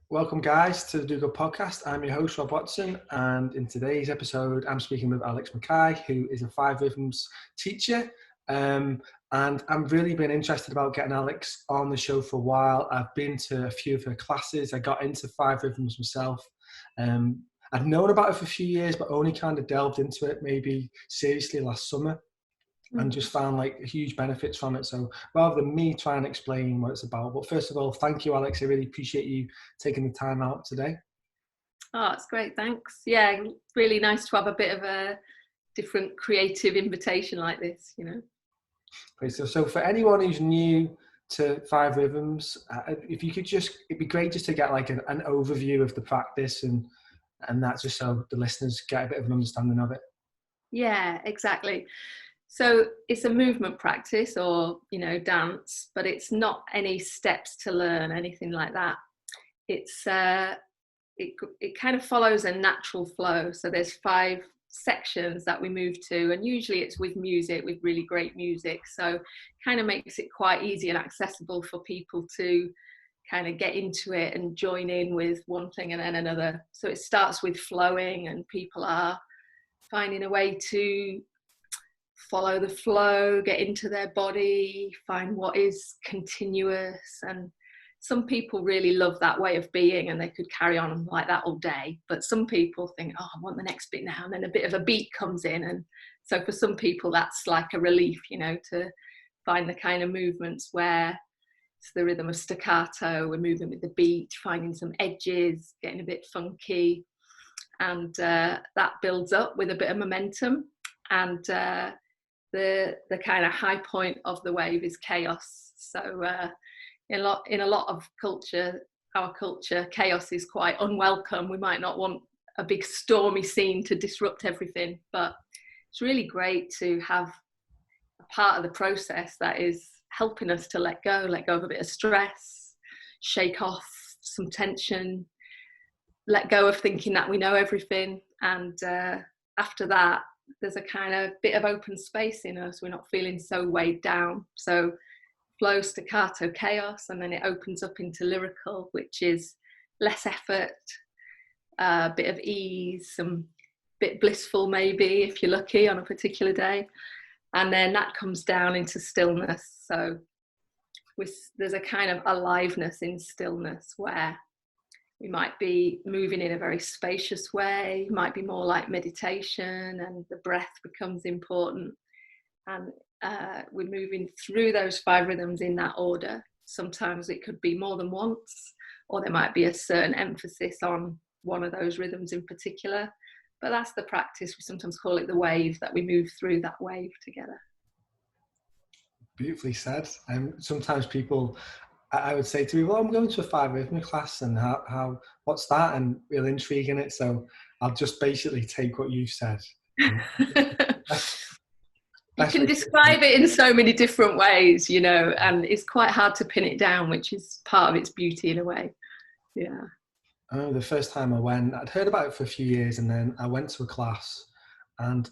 Welcome, guys, to the Do Good podcast. I'm your host, Rob Watson, and in today's episode, I'm speaking with Alex Mackay, who is a 5Rhythms teacher. And I'm really been interested about getting Alex on the show for a while. I've been to a few of her classes. I got into 5Rhythms myself. I'd known about it for a few years, but only kind of delved into it maybe seriously last summer, and just found like huge benefits from it. So rather than me try and explain what it's about, but first of all, thank you, Alex. I really appreciate you taking the time out today. Oh, it's great. Thanks. Yeah, really nice to have a bit of a different creative invitation like this, Okay, so for anyone who's new to 5Rhythms, if you could it'd be great just to get like an overview of the practice and that, just so the listeners get a bit of an understanding of it. Yeah, exactly. So it's a movement practice or, dance, but it's not any steps to learn, anything like that. It's it kind of follows a natural flow. So there's 5 sections that we move to, and usually it's with music, with really great music. So kind of makes it quite easy and accessible for people to kind of get into it and join in with one thing and then another. So it starts with flowing, and people are finding a way to follow the flow, get into their body, find what is continuous. And some people really love that way of being and they could carry on like that all day. But some people think, oh, I want the next bit now. And then a bit of a beat comes in. And so for some people, that's like a relief, to find the kind of movements where it's the rhythm of staccato, we're moving with the beat, finding some edges, getting a bit funky. And that builds up with a bit of momentum. And the kind of high point of the wave is chaos. So in a lot of our culture, chaos is quite unwelcome. We might not want a big stormy scene to disrupt everything, but it's really great to have a part of the process that is helping us to let go of a bit of stress, shake off some tension, let go of thinking that we know everything. And after that, there's a kind of bit of open space in us. We're not feeling so weighed down. So flow, staccato, chaos, and then it opens up into lyrical, which is less effort, a bit of ease, some bit blissful maybe if you're lucky on a particular day. And then that comes down into stillness. So there's a kind of aliveness in stillness where we might be moving in a very spacious way, might be more like meditation, and the breath becomes important. And we're moving through those 5 rhythms in that order. Sometimes it could be more than once, or there might be a certain emphasis on one of those rhythms in particular. But that's the practice. We sometimes call it the wave, that we move through that wave together. Beautifully said. And sometimes people, I would say to people, I'm going to a 5 rhythm class, and how what's that, and real intrigue in it. So I'll just basically take what you've said. You can describe it in so many different ways, and it's quite hard to pin it down, which is part of its beauty in a way. Yeah. Oh, the first time I went, I'd heard about it for a few years, and then I went to a class, and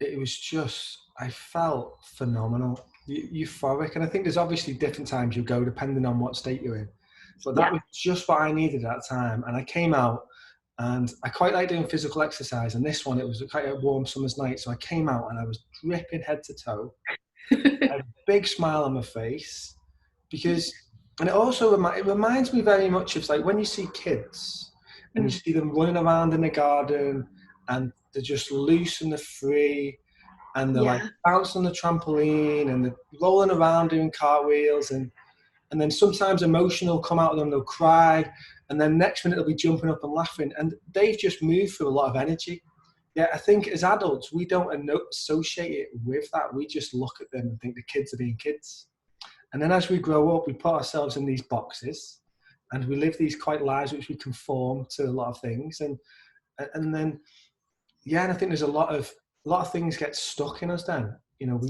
it was just, I felt phenomenal, euphoric. And I think there's obviously different times you go depending on what state you're in. But that was just what I needed at that time. And I came out, and I quite like doing physical exercise. And this one, it was quite a warm summer's night. So I came out and I was dripping head to toe, a big smile on my face, and it also it reminds me very much of like when you see kids and you see them running around in the garden, and they're just loose and they're free, and they're like bouncing on the trampoline, and they're rolling around doing cartwheels, and then sometimes emotion will come out of them, they'll cry, and then next minute they'll be jumping up and laughing, and they've just moved through a lot of energy. Yeah, I think as adults, we don't associate it with that. We just look at them and think the kids are being kids. And then as we grow up, we put ourselves in these boxes, and we live these quite lives which we conform to a lot of things. And then, and I think there's a lot of things get stuck in us then.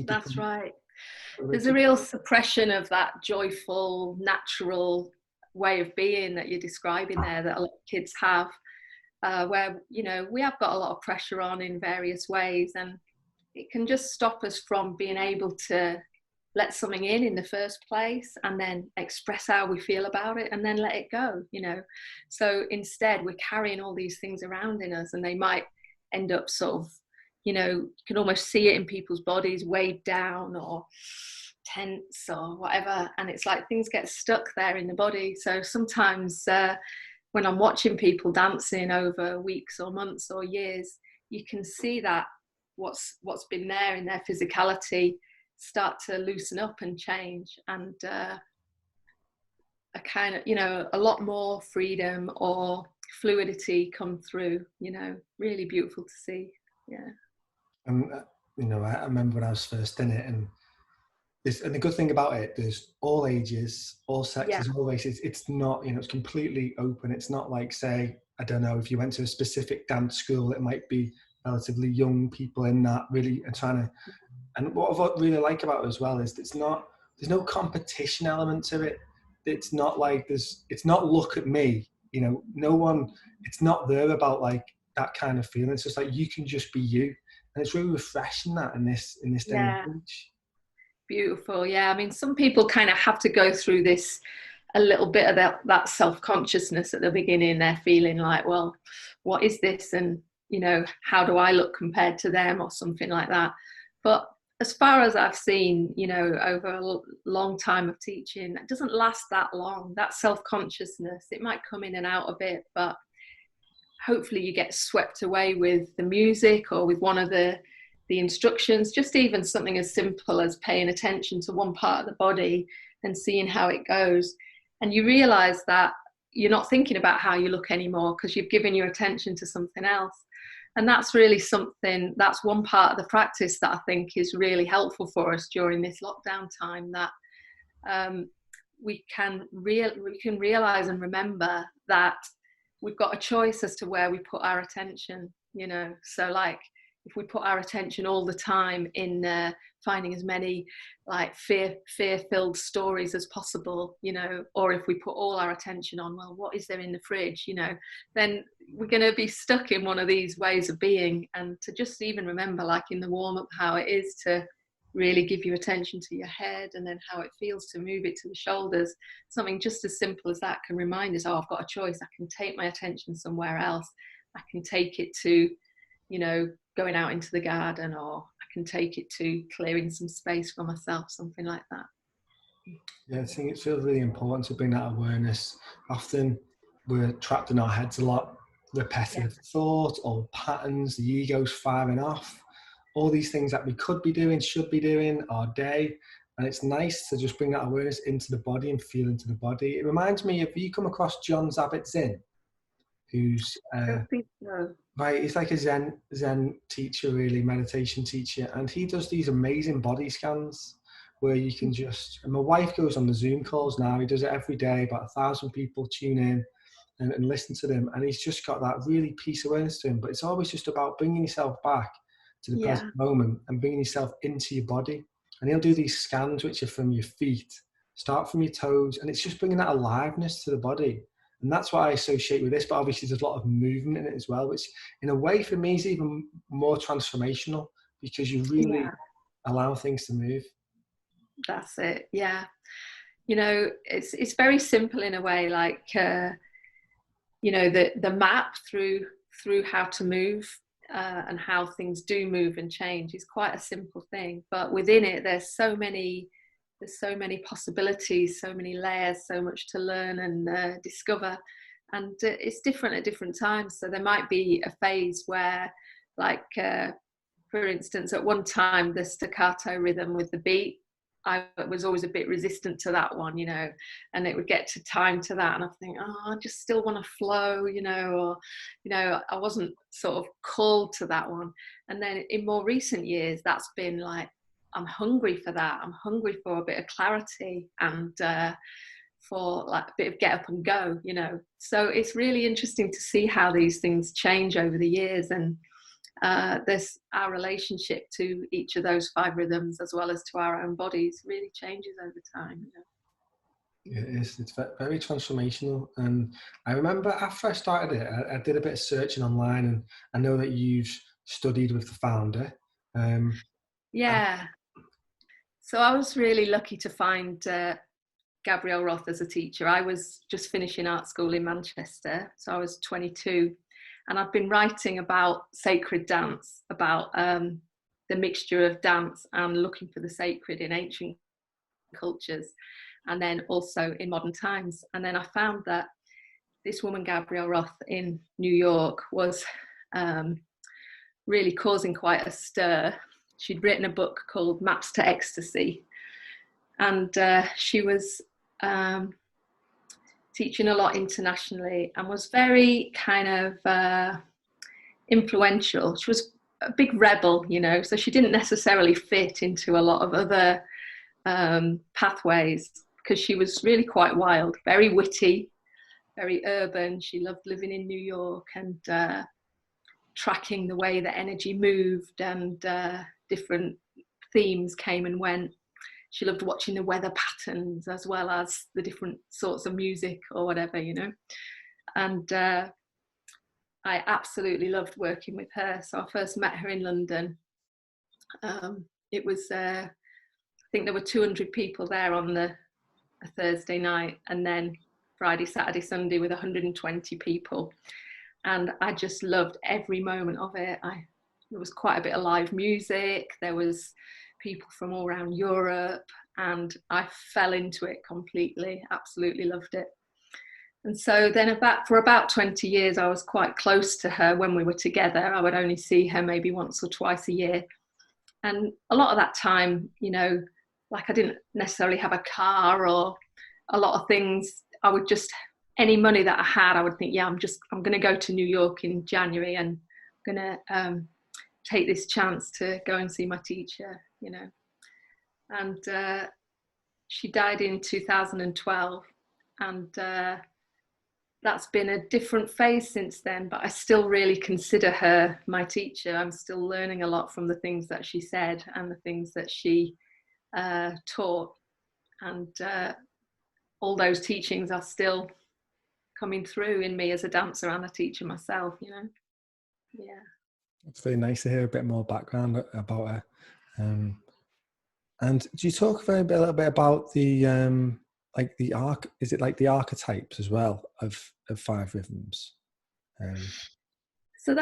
That's right. There's a real suppression of that joyful, natural way of being that you're describing there, that a lot of kids have, where, we have got a lot of pressure on in various ways, and it can just stop us from being able to let something in the first place, and then express how we feel about it, and then let it go, you know. So instead we're carrying all these things around in us, and they might end up sort of, you know, you can almost see it in people's bodies, weighed down or tense or whatever, and it's like things get stuck there in the body. So sometimes when I'm watching people dancing over weeks or months or years, you can see that what's been there in their physicality start to loosen up and change, and a kind of, you know, a lot more freedom or fluidity come through, you know. Really beautiful to see. Yeah. And you know, I remember when I was first in it, and the good thing about it, there's all ages, all Yeah. sexes, all races. It's not, you know, it's completely open. It's not like, say, I don't know, if you went to a specific dance school, it might be relatively young people in that really are trying to. And what I really like about it as well is there's no competition element to it. It's not like it's not look at me, you know, no one, it's not there about like that kind of feeling. It's just like you can just be you. And it's really refreshing that in this day and Yeah. age. Beautiful. Yeah. I mean, some people kind of have to go through this, a little bit of that self-consciousness at the beginning. They're feeling like, well, what is this? And, you know, how do I look compared to them, or something like that. But as far as I've seen, you know, over a long time of teaching, it doesn't last that long. That self-consciousness, it might come in and out a bit, but hopefully you get swept away with the music or with one of the instructions. Just even something as simple as paying attention to one part of the body and seeing how it goes, and you realize that you're not thinking about how you look anymore because you've given your attention to something else. And that's really something, that's one part of the practice that I think is really helpful for us during this lockdown time, that we can realize and remember that we've got a choice as to where we put our attention, you know. So like if we put our attention all the time in finding as many like fear-filled stories as possible, you know, or if we put all our attention on, well, what is there in the fridge, you know, then we're going to be stuck in one of these ways of being. And to just even remember, like in the warm-up, how it is to really give your attention to your head, and then how it feels to move it to the shoulders. Something just as simple as that can remind us, oh, I've got a choice. I can take my attention somewhere else. I can take it to, you know, going out into the garden, or I can take it to clearing some space for myself, something like that. Yeah, I think it feels really important to bring that awareness. Often we're trapped in our heads a lot, Yeah. repetitive thought or patterns, the ego's firing off, all these things that we could be doing, should be doing our day. And it's nice to just bring that awareness into the body and feel into the body. It reminds me, if you come across John Zabit-Zinn, who's I don't think so. right, he's like a Zen teacher, really, meditation teacher, and he does these amazing body scans where you can just. And my wife goes on the Zoom calls now. He does it every day. About 1,000 people tune in and listen to them, and he's just got that really peace awareness to him. But it's always just about bringing yourself back to the present Yeah. moment and bringing yourself into your body. And he'll do these scans, which are from your feet, start from your toes, and it's just bringing that aliveness to the body. And that's what I associate with this, but obviously there's a lot of movement in it as well, which in a way for me is even more transformational because you Yeah. really allow things to move. That's it. Yeah. You know, it's very simple in a way, like you know, the map through how to move and how things do move and change is quite a simple thing, but within it there's so many possibilities, so many layers, so much to learn and discover. And it's different at different times. So there might be a phase where, like for instance, at one time the staccato rhythm with the beat, I was always a bit resistant to that one, you know, and it would get to time to that and I think, oh, I just still want to flow, you know, or, you know, I wasn't sort of called to that one. And then in more recent years, that's been like, I'm hungry for that. I'm hungry for a bit of clarity and for like a bit of get up and go, you know. So it's really interesting to see how these things change over the years, and this our relationship to each of those 5 rhythms as well as to our own bodies really changes over time, you know. It is. It's very transformational. And I remember after I started it, I did a bit of searching online, and I know that you've studied with the founder. Um, Yeah. So I was really lucky to find Gabrielle Roth as a teacher. I was just finishing art school in Manchester, so I was 22, and I've been writing about sacred dance, about the mixture of dance and looking for the sacred in ancient cultures, and then also in modern times. And then I found that this woman, Gabrielle Roth in New York, was really causing quite a stir. She'd written a book called Maps to Ecstasy, and she was teaching a lot internationally and was very kind of influential. She was a big rebel, you know, so she didn't necessarily fit into a lot of other pathways, because she was really quite wild, very witty, very urban. She loved living in New York and tracking the way that energy moved, and different themes came and went. She loved watching the weather patterns as well as the different sorts of music or whatever, you know. And I absolutely loved working with her. So I first met her in London. It was, I think there were 200 people there on a Thursday night, and then Friday, Saturday, Sunday with 120 people. And I just loved every moment of it. There was quite a bit of live music. There was people from all around Europe, and I fell into it completely. Absolutely loved it. And so then for about 20 years, I was quite close to her when we were together. I would only see her maybe once or twice a year. And a lot of that time, you know, like I didn't necessarily have a car or a lot of things. I would just, any money that I had, I would think, yeah, I'm going to go to New York in January, and I'm going to take this chance to go and see my teacher, you know. And she died in 2012, and that's been a different phase since then, but I still really consider her my teacher. I'm still learning a lot from the things that she said and the things that she taught, and all those teachings are still coming through in me as a dancer and a teacher myself, you know. Yeah. It's very nice to hear a bit more background about her. And do you talk a little bit about the like the is it like the archetypes as well of 5Rhythms? So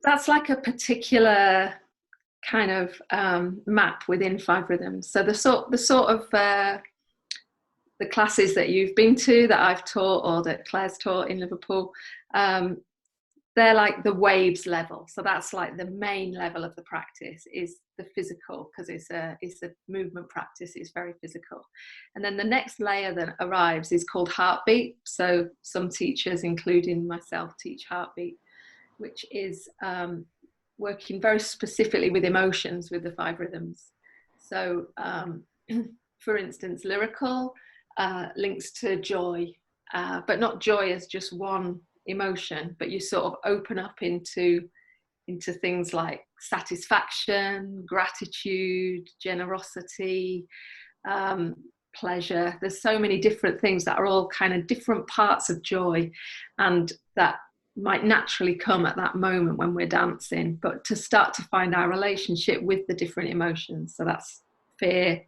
that's like a particular kind of map within 5Rhythms. So the sort of the classes that you've been to, that I've taught, or that Claire's taught in Liverpool, they're like the waves level. So that's like the main level of the practice is the physical, because it's a movement practice. It's very physical. And then the next layer that arrives is called heartbeat. So some teachers, including myself, teach heartbeat, which is working very specifically with emotions with the 5Rhythms. So for instance, lyrical links to joy, but not joy as just one emotion, but you sort of open up into things like satisfaction, gratitude, generosity, pleasure. There's so many different things that are all kind of different parts of joy, and that might naturally come at that moment when we're dancing, but to start to find our relationship with the different emotions. So that's fear,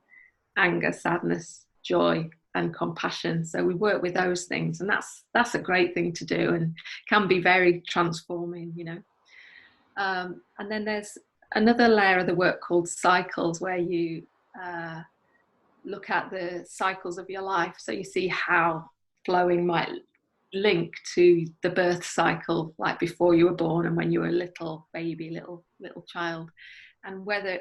anger, sadness, joy, and compassion. So we work with those things, and that's a great thing to do, and can be very transforming, you know. And then there's another layer of the work called cycles, where you look at the cycles of your life. So you see how flowing might link to the birth cycle, like before you were born and when you were a little baby, little child, and whether,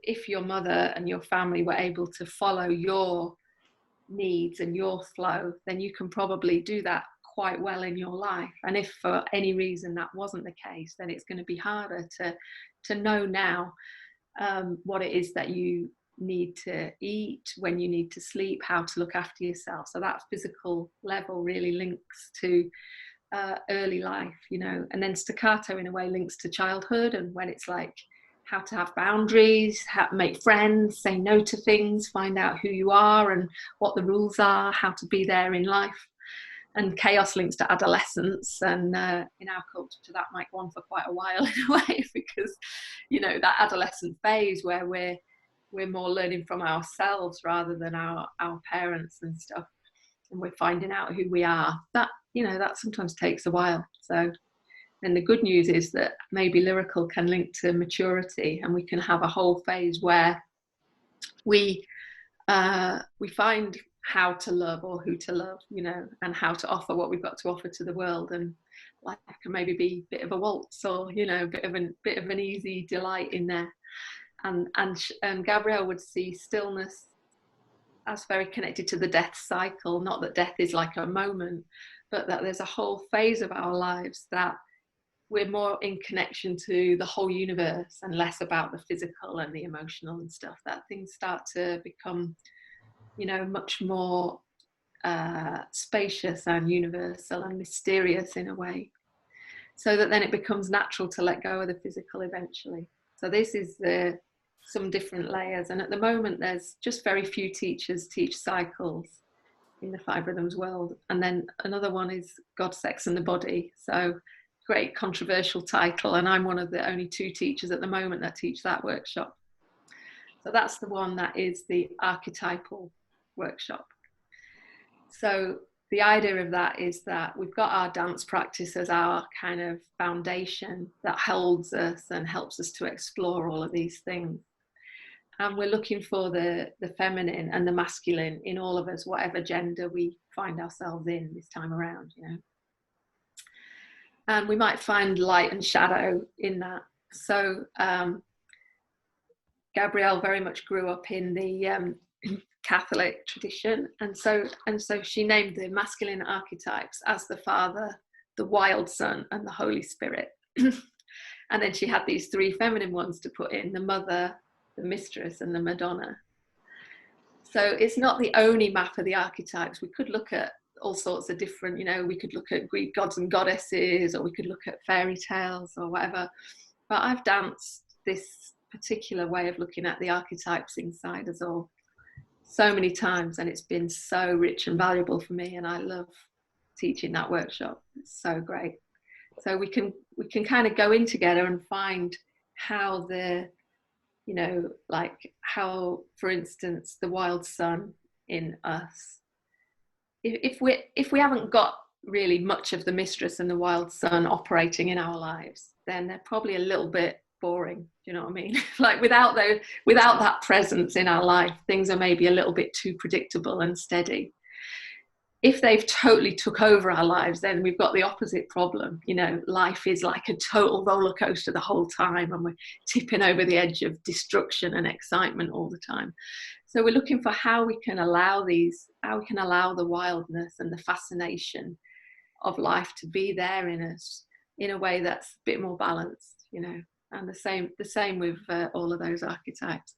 if your mother and your family were able to follow your needs and your flow, then you can probably do that quite well in your life. And if for any reason that wasn't the case, then it's going to be harder to know now what it is that you need to eat, when you need to sleep, how to look after yourself. So that physical level really links to early life, you know. And then staccato in a way links to childhood, and when it's like how to have boundaries, how to make friends, say no to things, find out who you are and what the rules are, how to be there in life. And chaos links to adolescence, and in our culture that might go on for quite a while in a way, because, you know, that adolescent phase where we're we're more learning from ourselves rather than our parents and stuff, and we're finding out who we are. That, you know, that sometimes takes a while. So, and the good news is that maybe lyrical can link to maturity, and we can have a whole phase where we find how to love, or who to love, you know, and how to offer what we've got to offer to the world. And life can maybe be a bit of a waltz, or, you know, a bit of an easy delight in there. And Gabrielle would see stillness as very connected to the death cycle. Not that death is like a moment, but that there's a whole phase of our lives that we're more in connection to the whole universe and less about the physical and the emotional and stuff. That things start to become, you know, much more spacious and universal and mysterious in a way, so that then it becomes natural to let go of the physical eventually. So this is some different layers, and at the moment there's just very few teachers teach cycles in the 5 Rhythms world. And then another one is God, Sex and the Body. So great controversial title, and I'm one of the only 2 teachers at the moment that teach that workshop. So that's the one that is the archetypal workshop. So the idea of that is that we've got our dance practice as our kind of foundation that holds us and helps us to explore all of these things. And we're looking for the feminine and the masculine in all of us, whatever gender we find ourselves in this time around, you know. And we might find light and shadow in that. So Gabrielle very much grew up in the Catholic tradition, and so she named the masculine archetypes as the Father, the Wild Son, and the Holy Spirit. And then she had these 3 feminine ones to put in: the Mother, the Mistress, and the Madonna. So it's not the only map of the archetypes. We could look at all sorts of different, you know, we could look at Greek gods and goddesses, or we could look at fairy tales or whatever. But I've danced this particular way of looking at the archetypes inside us all so many times, and it's been so rich and valuable for me, and I love teaching that workshop. It's so great. So we can kind of go in together and find how the, you know, like how, for instance, the wild son in us, if we haven't got really much of the mistress and the wild son operating in our lives, then they're probably a little bit boring. Do you know what I mean? Like without that presence in our life, things are maybe a little bit too predictable and steady. If they've totally took over our lives, then we've got the opposite problem. You know, life is like a total roller coaster the whole time, and we're tipping over the edge of destruction and excitement all the time. So we're looking for how we can allow the wildness and the fascination of life to be there in us in a way that's a bit more balanced, you know. And the same with all of those archetypes.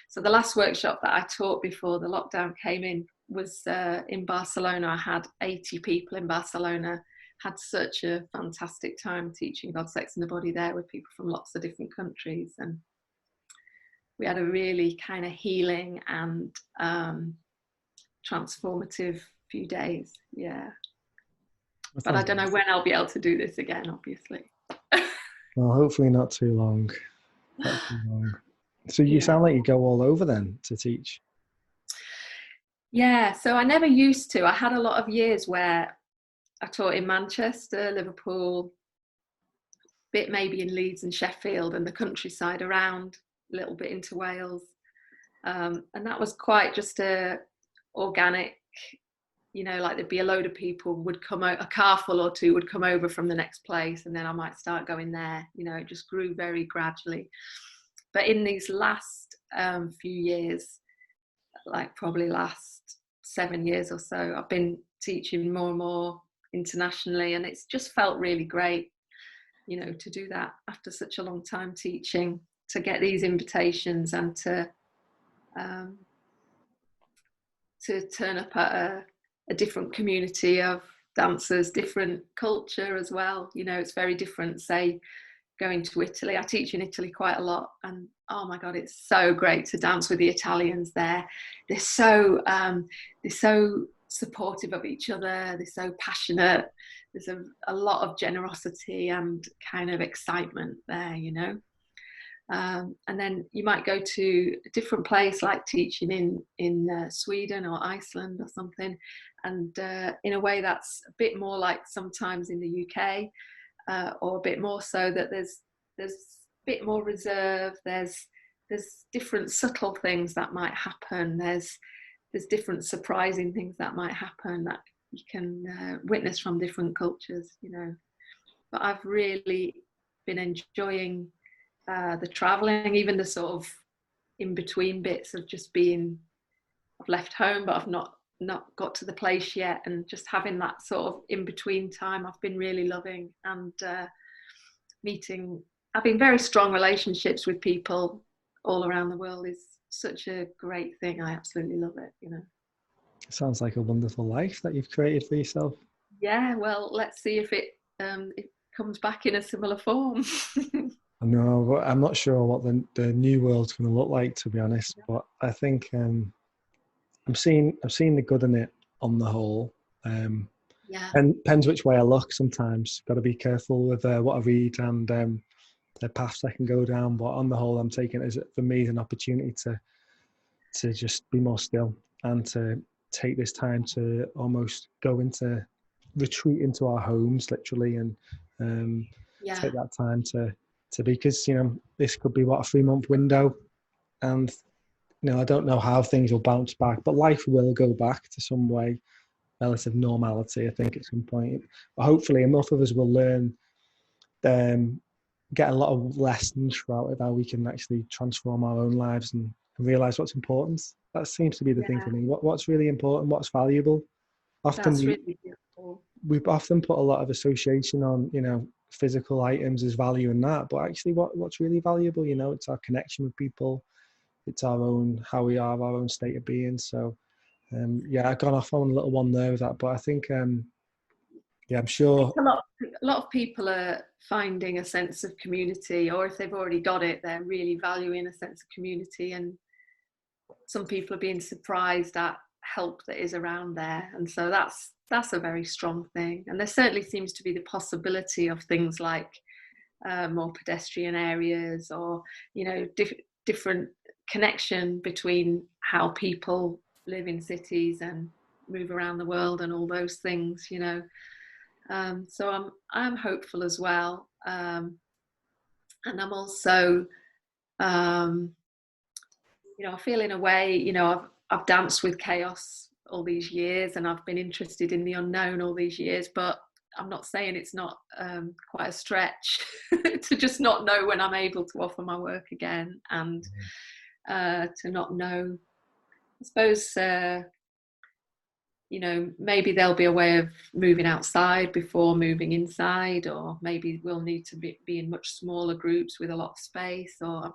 So the last workshop that I taught before the lockdown came in was in Barcelona. I had 80 people in Barcelona. Had such a fantastic time teaching God, Sex and the Body there with people from lots of different countries, and we had a really kind of healing and transformative few days. Yeah. But I don't know when I'll be able to do this again, obviously. Well, hopefully not too long. Not too long. So you sound like you go all over then to teach. Yeah, so I never used to. I had a lot of years where I taught in Manchester, Liverpool, a bit maybe in Leeds and Sheffield and the countryside around, a little bit into Wales. And that was quite just a organic, you know, like there'd be a load of people would come out, a car full or 2 would come over from the next place, and then I might start going there. You know, it just grew very gradually. But in these last few years, like probably last 7 years or so, I've been teaching more and more internationally, and it's just felt really great, you know, to do that after such a long time teaching, to get these invitations and to turn up at a different community of dancers, different culture as well. You know, it's very different, say, going to Italy. I teach in Italy quite a lot, and oh my God, it's so great to dance with the Italians there. They're so supportive of each other. They're so passionate. There's a lot of generosity and kind of excitement there, you know. And then you might go to a different place, like teaching in Sweden or Iceland or something, and in a way that's a bit more like sometimes in the UK, or a bit more so that there's a bit more reserve. There's different subtle things that might happen. There's different surprising things that might happen that you can witness from different cultures, you know. But I've really been enjoying the traveling, even the sort of in between bits of just being, I've left home but I've not got to the place yet, and just having that sort of in between time I've been really loving, and having very strong relationships with people all around the world is such a great thing. I absolutely love it, you know. Sounds like a wonderful life that you've created for yourself. Yeah, well, let's see if it comes back in a similar form. No, I'm not sure what the new world's going to look like, to be honest. But I think I'm seeing the good in it on the whole. Yeah. And depends which way I look. Sometimes got to be careful with what I read and the paths I can go down. But on the whole, I'm taking it as, for me, as an opportunity to just be more still and to take this time to almost retreat into our homes, literally, and take that time to be, because, you know, this could be a 3-month window, and, you know, I don't know how things will bounce back, but life will go back to some way, relative normality, I think, at some point. But hopefully enough of us will learn, get a lot of lessons throughout it, how we can actually transform our own lives and realize what's important. That seems to be the thing for me. What's really important, what's valuable. Often really beautiful. We often put a lot of association on, you know, physical items as value in that, but actually what's really valuable, you know, it's our connection with people, it's our own, how we are, our own state of being. So I've gone off on a little one there with that, but I think I'm sure a lot of people are finding a sense of community, or if they've already got it, they're really valuing a sense of community, and some people are being surprised at help that is around there, and so that's a very strong thing. And there certainly seems to be the possibility of things like more pedestrian areas, or, you know, different connection between how people live in cities and move around the world and all those things, you know. So I'm hopeful as well, and I'm also you know, I feel in a way, you know, I've danced with chaos all these years, and I've been interested in the unknown all these years, but I'm not saying it's not quite a stretch to just not know when I'm able to offer my work again, and to not know, I suppose, you know, maybe there'll be a way of moving outside before moving inside, or maybe we'll need to be in much smaller groups with a lot of space, or I'm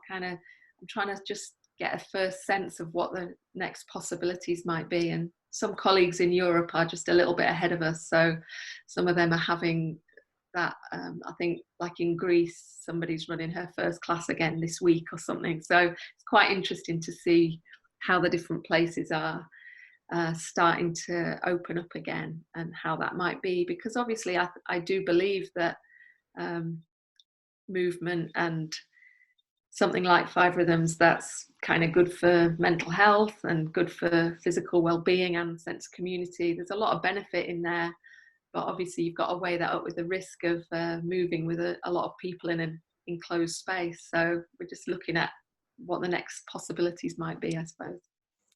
trying to just get a first sense of what the next possibilities might be. And some colleagues in Europe are just a little bit ahead of us, so some of them are having that, I think, like in Greece, somebody's running her first class again this week or something, so it's quite interesting to see how the different places are starting to open up again, and how that might be, because obviously I do believe that movement and something like 5Rhythms, that's kind of good for mental health and good for physical well-being and sense of community. There's a lot of benefit in there, but obviously you've got to weigh that up with the risk of moving with a lot of people in an enclosed space. So we're just looking at what the next possibilities might be, I suppose.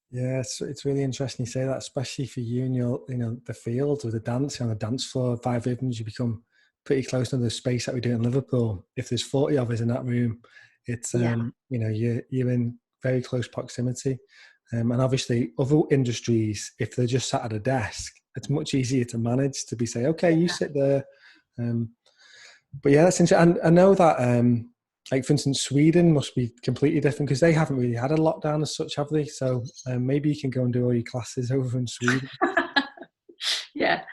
Yeah, it's really interesting you say that, especially for you and your, you know, the field with the dance, on the dance floor, 5Rhythms, you become pretty close to the space that we do in Liverpool. If there's 40 of us in that room, it's you know, you're in very close proximity, and obviously other industries, if they're just sat at a desk, it's much easier to manage to say, okay, you sit there. But yeah, that's interesting. And I know that like, for instance, Sweden must be completely different, because they haven't really had a lockdown as such, have they? So maybe you can go and do all your classes over in Sweden. Yeah,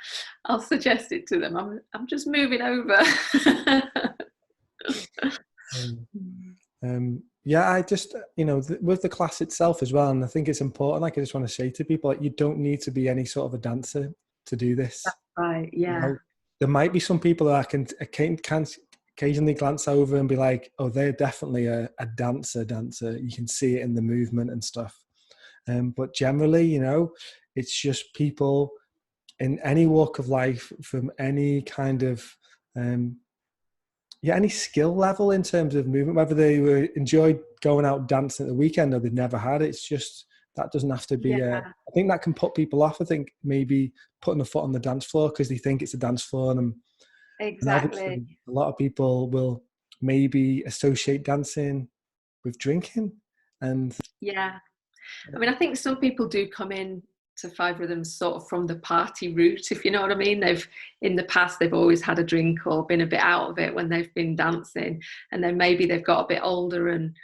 I'll suggest it to them. I'm just moving over. Yeah, I just, you know, with the class itself as well, and I think it's important, like, I just want to say to people, like, you don't need to be any sort of a dancer to do this. Right, yeah. You know, there might be some people that occasionally glance over and be like, oh, they're definitely a dancer. You can see it in the movement and stuff. But generally, you know, it's just people in any walk of life, from any kind of any skill level in terms of movement, whether they were enjoyed going out dancing at the weekend or they've never had it. It's just, that doesn't have to be Yeah, I think that can put people off. I think maybe putting a foot on the dance floor because they think it's a dance floor, and exactly. obviously a lot of people will maybe associate dancing with drinking. And Yeah. I mean, I think some people do come in to 5 Rhythms sort of from the party route, if you know what I mean. In the past, they've always had a drink or been a bit out of it when they've been dancing. And then maybe they've got a bit older and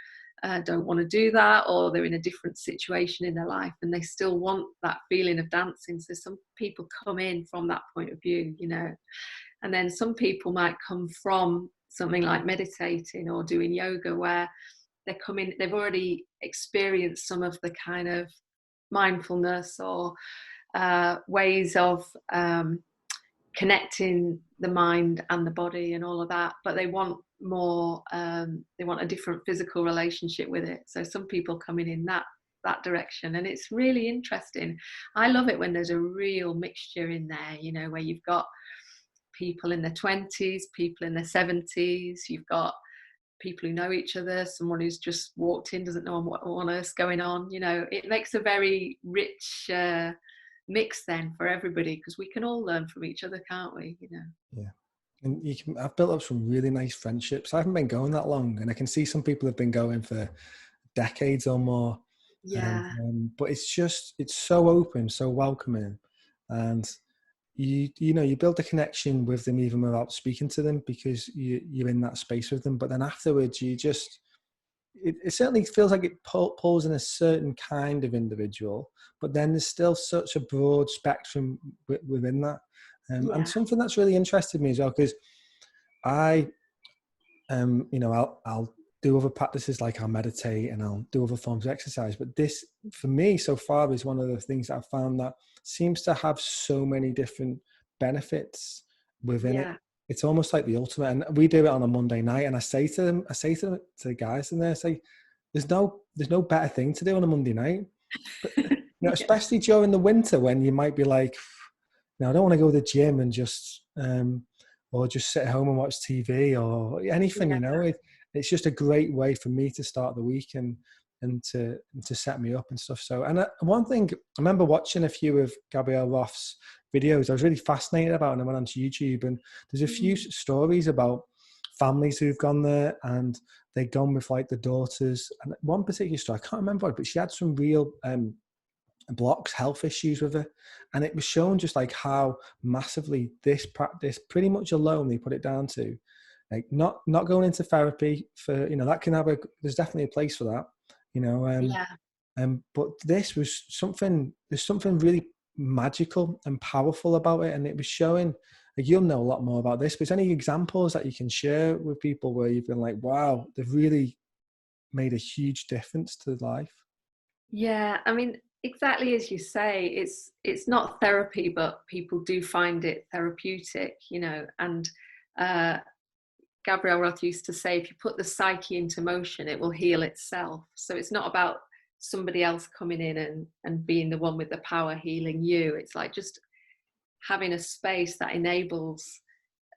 don't want to do that, or they're in a different situation in their life and they still want that feeling of dancing. So some people come in from that point of view, you know. And then some people might come from something like meditating or doing yoga, where they've already experienced some of the kind of mindfulness or ways of connecting the mind and the body and all of that, but they want more, they want a different physical relationship with it. So some people coming in that direction, and it's really interesting. I love it when there's a real mixture in there, you know, where you've got people in their 20s, people in their 70s, you've got people who know each other, someone who's just walked in doesn't know what on earth's going on. You know, it makes a very rich mix then for everybody, because we can all learn from each other, can't we? You know. yeah, and I've built up some really nice friendships. I haven't been going that long, and I can see some people have been going for decades or more. Yeah. But it's so open, so welcoming, and you know, you build a connection with them even without speaking to them, because you're in that space with them. But then afterwards, it certainly feels like it pulls in a certain kind of individual, but then there's still such a broad spectrum within that. And Yeah. something that's really interested me as well, because I you know, I'll do other practices, like I'll meditate and I'll do other forms of exercise. But this, for me, so far, is one of the things that I've found that seems to have so many different benefits within it. Yeah. It's almost like the ultimate. And we do it on a Monday night, and I say to the guys in there, I say, there's no better thing to do on a Monday night. But, you know, Yeah. especially during the winter, when you might be like, no, I don't want to go to the gym and just or just sit at home and watch TV or anything. Yeah. You know, it's just a great way for me to start the week and to set me up and stuff. So, and one thing, I remember watching a few of Gabrielle Roth's videos. I was really fascinated about, and I went onto YouTube, and there's a few stories about families who've gone there, and they've gone with like the daughters. And one particular story, I can't remember it, but she had some real blocks, health issues with her, and it was shown just like how massively this practice, pretty much alone, they put it down to, like not going into therapy for, you know, that can have there's definitely a place for that, you know, Yeah. but this was there's something really magical and powerful about it, and it was showing, like, you'll know a lot more about this, but is any examples that you can share with people where you've been like, wow, they've really made a huge difference to life? Yeah. I mean, exactly as you say, it's not therapy, but people do find it therapeutic, you know. And Gabrielle Roth used to say, if you put the psyche into motion, it will heal itself. So it's not about somebody else coming in and being the one with the power healing you. It's like just having a space that enables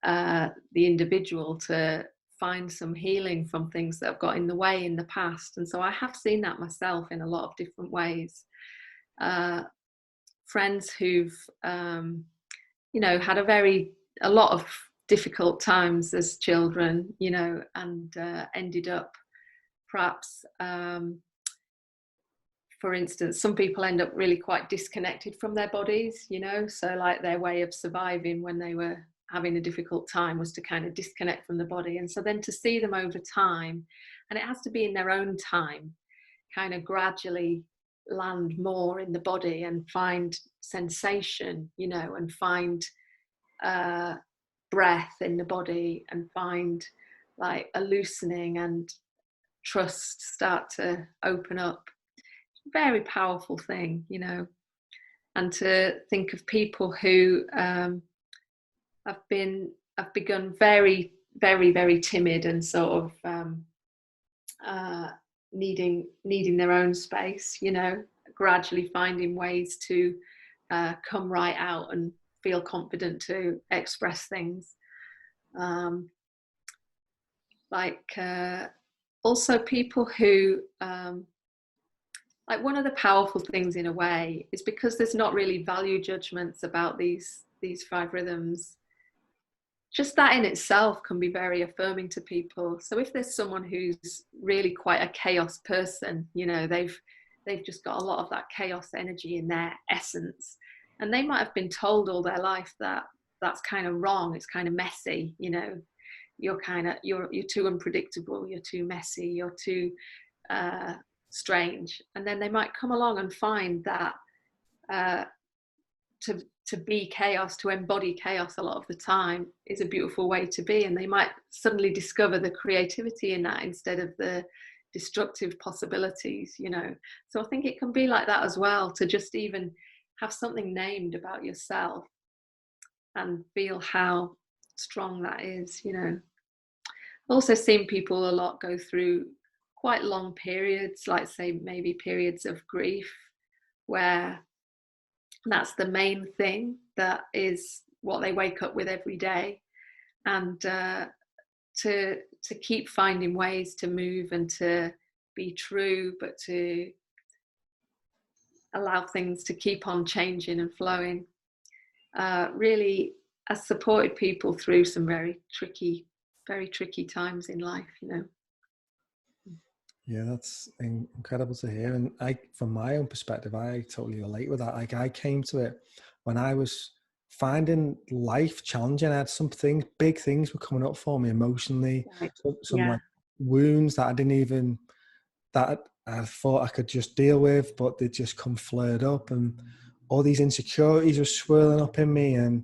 the individual to find some healing from things that have got in the way in the past. And so I have seen that myself in a lot of different ways. Friends who've, you know, had a lot of difficult times as children, you know, and ended up perhaps, for instance, some people end up really quite disconnected from their bodies, you know, so like their way of surviving when they were having a difficult time was to kind of disconnect from the body. And so then to see them over time, and it has to be in their own time, kind of gradually land more in the body and find sensation, you know, and find breath in the body, and find like a loosening and trust start to open up. Very powerful thing, you know. And to think of people who have begun very very, very timid and sort of needing their own space, you know, gradually finding ways to come right out and feel confident to express things. Also people who like, one of the powerful things in a way is because there's not really value judgments about these 5 rhythms. Just that in itself can be very affirming to people. So if there's someone who's really quite a chaos person, you know, they've just got a lot of that chaos energy in their essence, and they might have been told all their life that that's kind of wrong, it's kind of messy, you know, you're too unpredictable, you're too messy, you're too strange. And then they might come along and find that to be chaos, to embody chaos a lot of the time is a beautiful way to be, and they might suddenly discover the creativity in that instead of the destructive possibilities, you know. So I think it can be like that as well, to just even have something named about yourself and feel how strong that is, you know. I've also seen people a lot go through quite long periods, like say maybe periods of grief, where that's the main thing, that is what they wake up with every day. And to keep finding ways to move and to be true, but to allow things to keep on changing and flowing, really has supported people through some very tricky times in life, you know. Yeah, that's incredible to hear. And from my own perspective, I totally relate with that. Like, I came to it when I was finding life challenging. I had big things were coming up for me emotionally, Right. some like wounds that that I thought I could just deal with, but they just come flared up, and all these insecurities were swirling up in me, and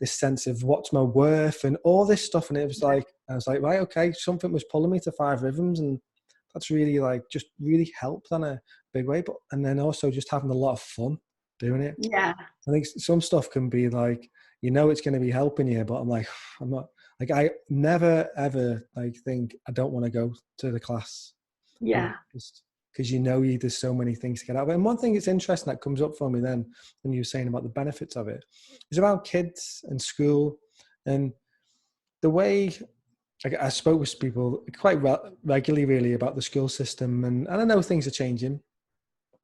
this sense of what's my worth and all this stuff. And it was like, I was like, right, okay, something was pulling me to 5 rhythms, and that's really just really helped on a big way. But and then also just having a lot of fun doing it. Yeah. I think some stuff can be like, you know, it's going to be helping you, but I'm like, I'm not, like, I never ever think I don't want to go to the class. Yeah. Because you know, there's so many things to get out of it. And one thing that's interesting that comes up for me then, when you were saying about the benefits of it, is around kids and school, and the way I spoke with people quite regularly, really, about the school system, and I know things are changing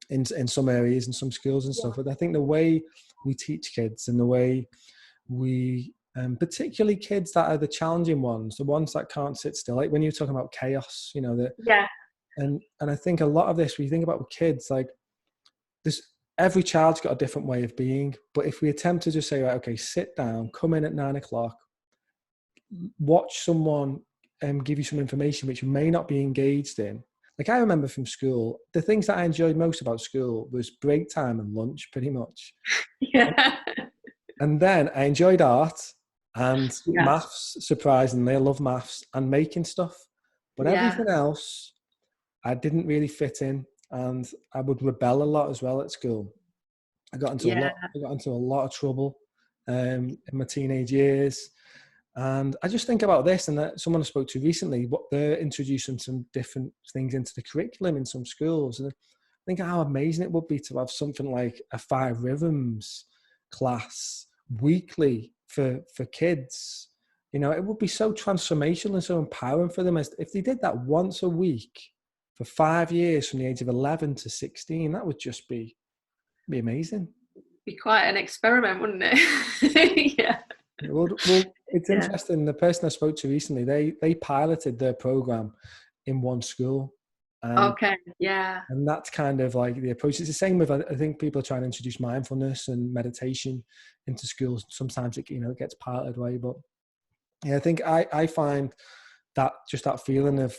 in some areas and some schools and stuff. But I think the way we teach kids and the way we, particularly kids that are the challenging ones, the ones that can't sit still, like when you're talking about chaos, you know, and I think a lot of this, when you think about with kids, like every child's got a different way of being. But if we attempt to just say, right, okay, sit down, come in at 9 o'clock, watch someone give you some information which you may not be engaged in. Like, I remember from school, the things that I enjoyed most about school was break time and lunch, pretty much. Yeah. And then I enjoyed art and maths, surprisingly. I love maths and making stuff. But everything else, I didn't really fit in, and I would rebel a lot as well at school. I got into a lot of trouble in my teenage years. And I just think about this, and that someone I spoke to recently, what they're introducing some different things into the curriculum in some schools. And I think how amazing it would be to have something like a 5 rhythms class weekly for kids. You know, it would be so transformational and so empowering for them, as if they did that once a week for 5 years, from the age of 11 to 16. That would just be amazing. Be quite an experiment, wouldn't it? Yeah. Well, it's interesting. The person I spoke to recently, they piloted their program in one school. Okay. Yeah. And that's kind of like the approach. It's the same with, I think people are trying to introduce mindfulness and meditation into schools. Sometimes it gets piloted away, but yeah, I think I find that just that feeling of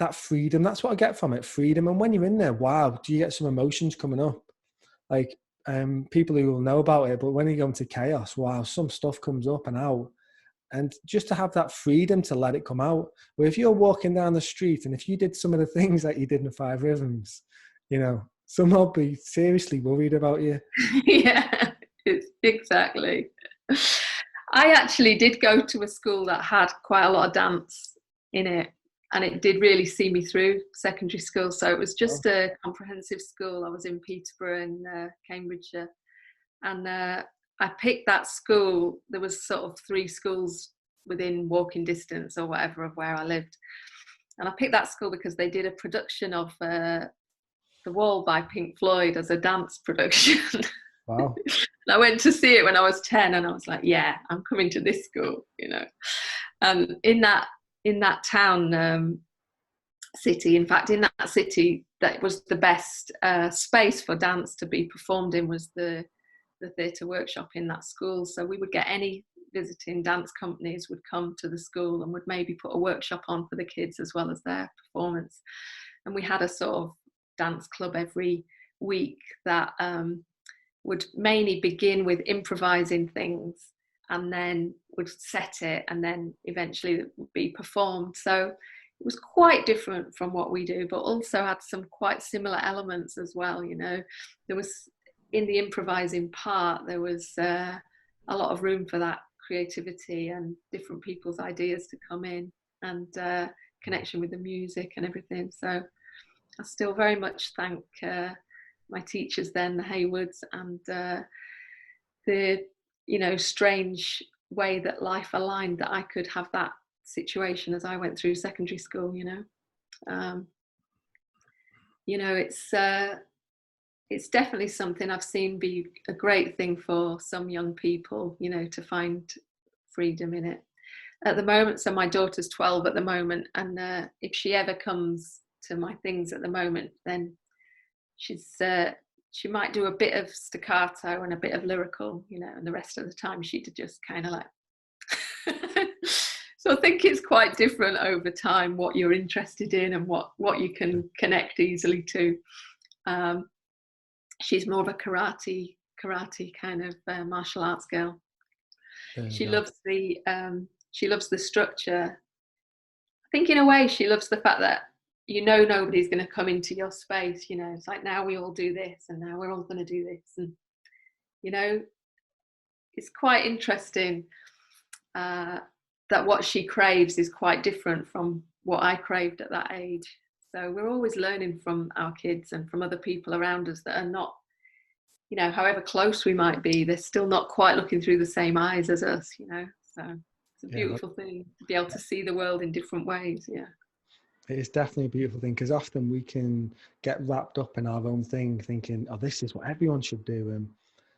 that freedom, that's what I get from it, freedom. And when you're in there, wow, do you get some emotions coming up? Like, people who will know about it, but when you go into chaos, wow, some stuff comes up and out. And just to have that freedom to let it come out. Where if you're walking down the street and if you did some of the things that you did in the 5 rhythms, someone will be seriously worried about you. Yeah, exactly. I actually did go to a school that had quite a lot of dance in it, and it did really see me through secondary school. So it was just a comprehensive school. I was in Peterborough in Cambridgeshire, and I picked that school. There was sort of 3 schools within walking distance or whatever of where I lived, and I picked that school because they did a production of The Wall by Pink Floyd as a dance production. Wow. I went to see it when I was 10, and I was like, yeah, I'm coming to this school, you know. And in that town, city, in fact, in that city, that was the best space for dance to be performed in, was the theatre workshop in that school. So we would get any visiting dance companies would come to the school and would maybe put a workshop on for the kids as well as their performance. And we had a sort of dance club every week that would mainly begin with improvising things, and then would set it, and then eventually it would be performed. So it was quite different from what we do, but also had some quite similar elements as well. You know, there was, in the improvising part, there was a lot of room for that creativity and different people's ideas to come in, and connection with the music and everything. So I still very much thank my teachers then, the Haywoods, and the, you know, strange way that life aligned that I could have that situation as I went through secondary school. You know, it's definitely something I've seen be a great thing for some young people, you know, to find freedom in it at the moment. So my daughter's 12 at the moment, and if she ever comes to my things at the moment, then she might do a bit of staccato and a bit of lyrical, you know, and the rest of the time she'd just kind of like so I think it's quite different over time what you're interested in and what you can connect easily to. She's more of a karate kind of martial arts girl. She loves the structure. I think in a way she loves the fact that, you know, nobody's going to come into your space. You know, it's like, now we all do this, and now we're all going to do this, and, you know, it's quite interesting that what she craves is quite different from what I craved at that age. So we're always learning from our kids and from other people around us that are not, you know, however close we might be, they're still not quite looking through the same eyes as us, you know. So it's a beautiful thing to be able to see the world in different ways. Yeah. It is definitely a beautiful thing, because often we can get wrapped up in our own thing, thinking, oh, this is what everyone should do.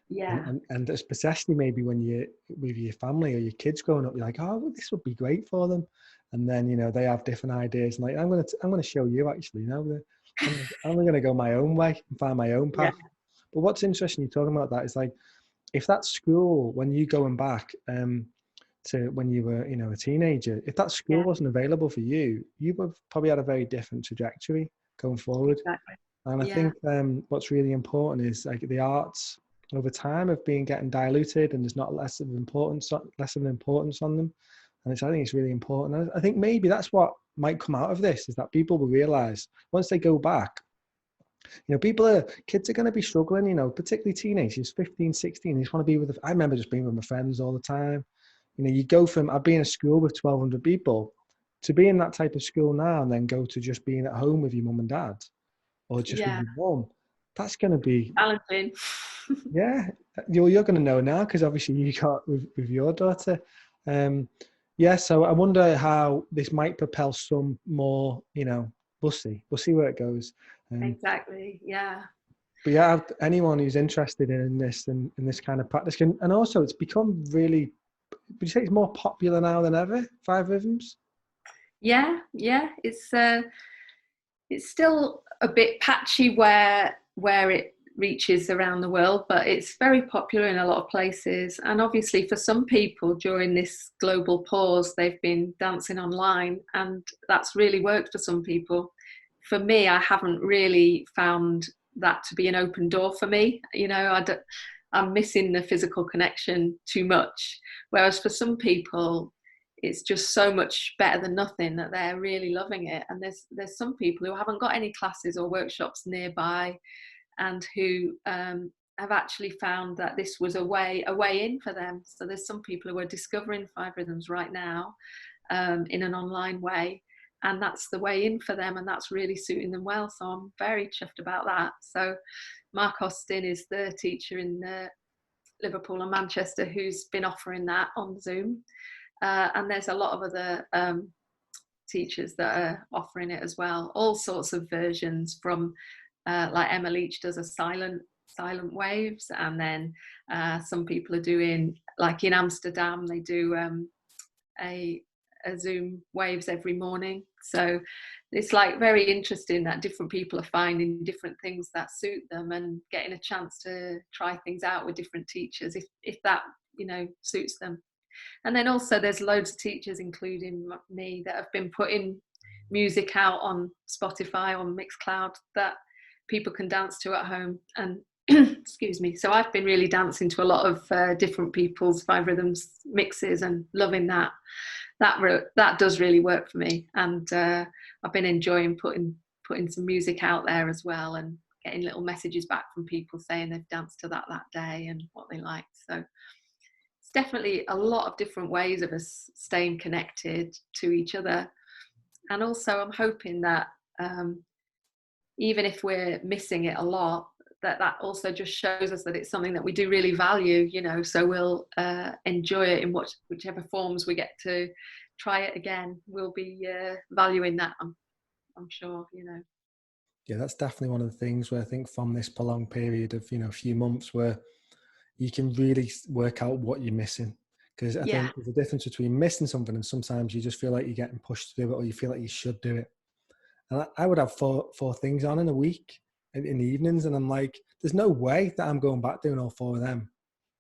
And especially maybe when you're with your family or your kids growing up, you're like, oh, well, this would be great for them. And then, you know, they have different ideas, and like, I'm going to show you, actually, you know, I'm going to go my own way and find my own path. Yeah. But what's interesting, you're talking about that, is like, if that school, when you going back to when you were, you know, a teenager, if that school wasn't available for you, you would have probably had a very different trajectory going forward. Exactly. And I think what's really important is, like, the arts over time have been getting diluted, and there's not less of an importance on them. And I think it's really important. I think maybe that's what might come out of this, is that people will realize once they go back, you know, kids are going to be struggling, you know, particularly teenagers, 15, 16. They just want to be with, I remember just being with my friends all the time. You know, you go from, I'd be in a school with 1,200 people to be in that type of school now, and then go to just being at home with your mum and dad, or just with your mum. That's going to be challenging. Yeah, you're going to know now, because obviously you got with your daughter. So I wonder how this might propel some more, you know, we'll see where it goes. Exactly, yeah. But yeah, anyone who's interested in this and in this kind of practice can, and also it's become really, would you say it's more popular now than ever, 5Rhythms? Yeah, it's still a bit patchy where it reaches around the world, but it's very popular in a lot of places. And obviously for some people during this global pause, they've been dancing online, and that's really worked for some people. For me, I haven't really found that to be an open door for me. You know, I'm missing the physical connection too much. Whereas for some people, it's just so much better than nothing, that they're really loving it. And there's some people who haven't got any classes or workshops nearby, and who have actually found that this was a way in for them. So there's some people who are discovering 5Rhythms right now in an online way, and that's the way in for them, and that's really suiting them well. So I'm very chuffed about that. So Mark Austin is the teacher in Liverpool and Manchester who's been offering that on Zoom, and there's a lot of other teachers that are offering it as well, all sorts of versions, from like Emma Leach does a silent waves, and then some people are doing, like in Amsterdam, they do a Zoom waves every morning. So it's like very interesting that different people are finding different things that suit them and getting a chance to try things out with different teachers if that, you know, suits them. And then also there's loads of teachers, including me, that have been putting music out on Spotify, on Mixcloud, that people can dance to at home. And excuse me, so I've been really dancing to a lot of different people's 5Rhythms mixes and loving that. That does really work for me, and I've been enjoying putting some music out there as well, and getting little messages back from people saying they've danced to that day and what they like. So it's definitely a lot of different ways of us staying connected to each other. And also I'm hoping that even if we're missing it a lot, that also just shows us that it's something that we do really value, you know, so we'll enjoy it in whichever forms we get to try it again. We'll be valuing that, I'm sure, you know. Yeah, that's definitely one of the things where I think from this prolonged period of, you know, a few months, where you can really work out what you're missing. Because I think there's a difference between missing something and sometimes you just feel like you're getting pushed to do it, or you feel like you should do it. And I would have four things on in a week in the evenings, and I'm like, there's no way that I'm going back doing all four of them.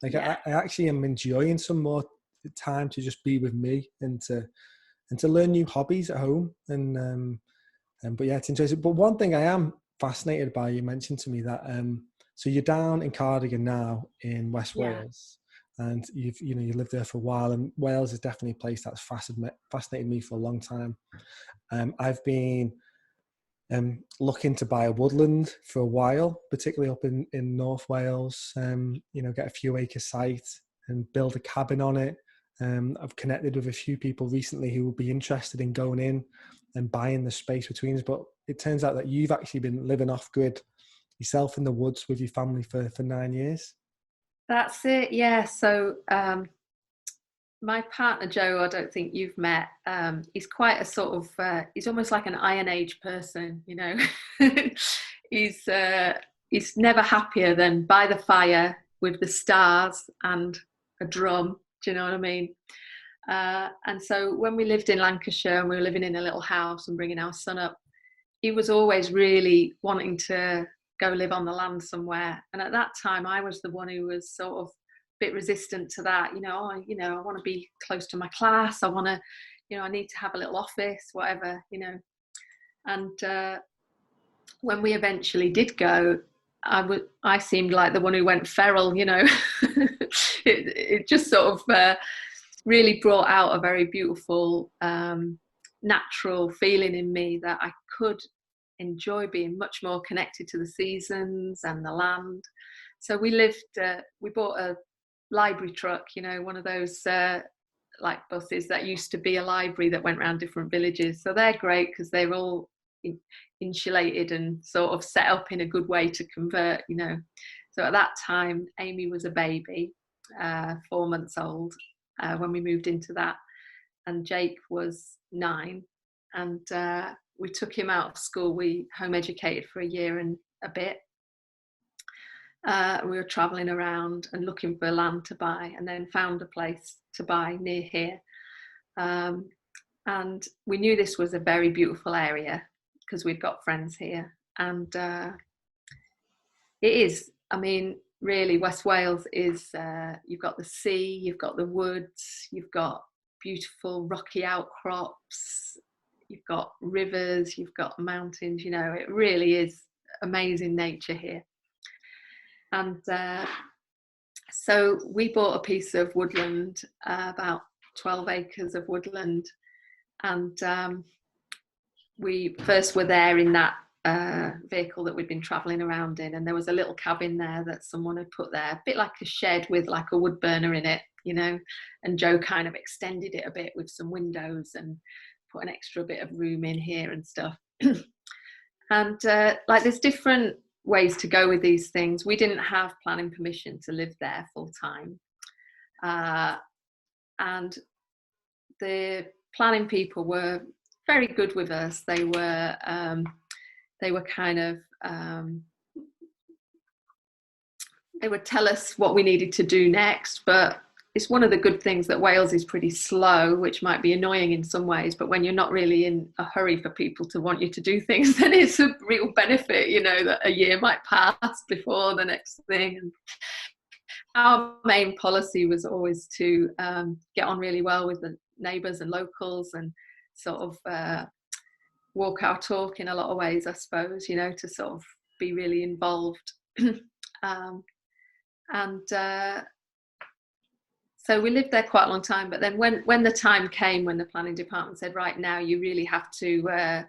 Like I actually am enjoying some more time to just be with me and to learn new hobbies at home. And but yeah, it's interesting. But one thing I am fascinated by, you mentioned to me that so you're down in Cardigan now in West Wales, and you lived there for a while, and Wales is definitely a place that's fascinated me for a long time. I've been looking to buy a woodland for a while, particularly up in North Wales, get a few acre site and build a cabin on it. I've connected with a few people recently who would be interested in going in and buying the space between us, but it turns out that you've actually been living off grid yourself in the woods with your family for 9 years. That's it, yeah. So my partner Joe, I don't think you've met. He's quite a sort of he's almost like an Iron Age person, you know. He's never happier than by the fire with the stars and a drum. Do you know what I mean? And so when we lived in Lancashire and we were living in a little house and bringing our son up, he was always really wanting to go live on the land somewhere. And at that time, I was the one who was sort of bit resistant to that. I want to be close to my class. I want to, I need to have a little office, whatever, And when we eventually did go, I seemed like the one who went feral, it just sort of really brought out a very beautiful, natural feeling in me that I could enjoy being much more connected to the seasons and the land. So we bought a library truck, one of those like buses that used to be a library that went around different villages. So they're great because they're all insulated and sort of set up in a good way to convert, So at that time, Amy was a baby, 4 months old, when we moved into that, and Jake was 9, and we took him out of school. We home educated for a year and a bit. We were traveling around and looking for land to buy, and then found a place to buy near here. And we knew this was a very beautiful area because we'd got friends here. And it is, really, West Wales is, you've got the sea, you've got the woods, you've got beautiful rocky outcrops, you've got rivers, you've got mountains, it really is amazing nature here. And so we bought a piece of woodland, about 12 acres of woodland. And we first were there in that vehicle that we'd been travelling around in, and there was a little cabin there that someone had put there, a bit like a shed with like a wood burner in it, you know, and Joe kind of extended it a bit with some windows and put an extra bit of room in here and stuff. And like there's different ways to go with these things. We didn't have planning permission to live there full time, and the planning people were very good with us. They were kind of they would tell us what we needed to do next, but it's one of the good things that Wales is pretty slow, which might be annoying in some ways, but when you're not really in a hurry for people to want you to do things, then it's a real benefit, you know, that a year might pass before the next thing. And our main policy was always to get on really well with the neighbours and locals, and sort of walk our talk in a lot of ways, I suppose, you know, to sort of be really involved. So we lived there quite a long time, but then when the time came, when the planning department said, right, now you really have to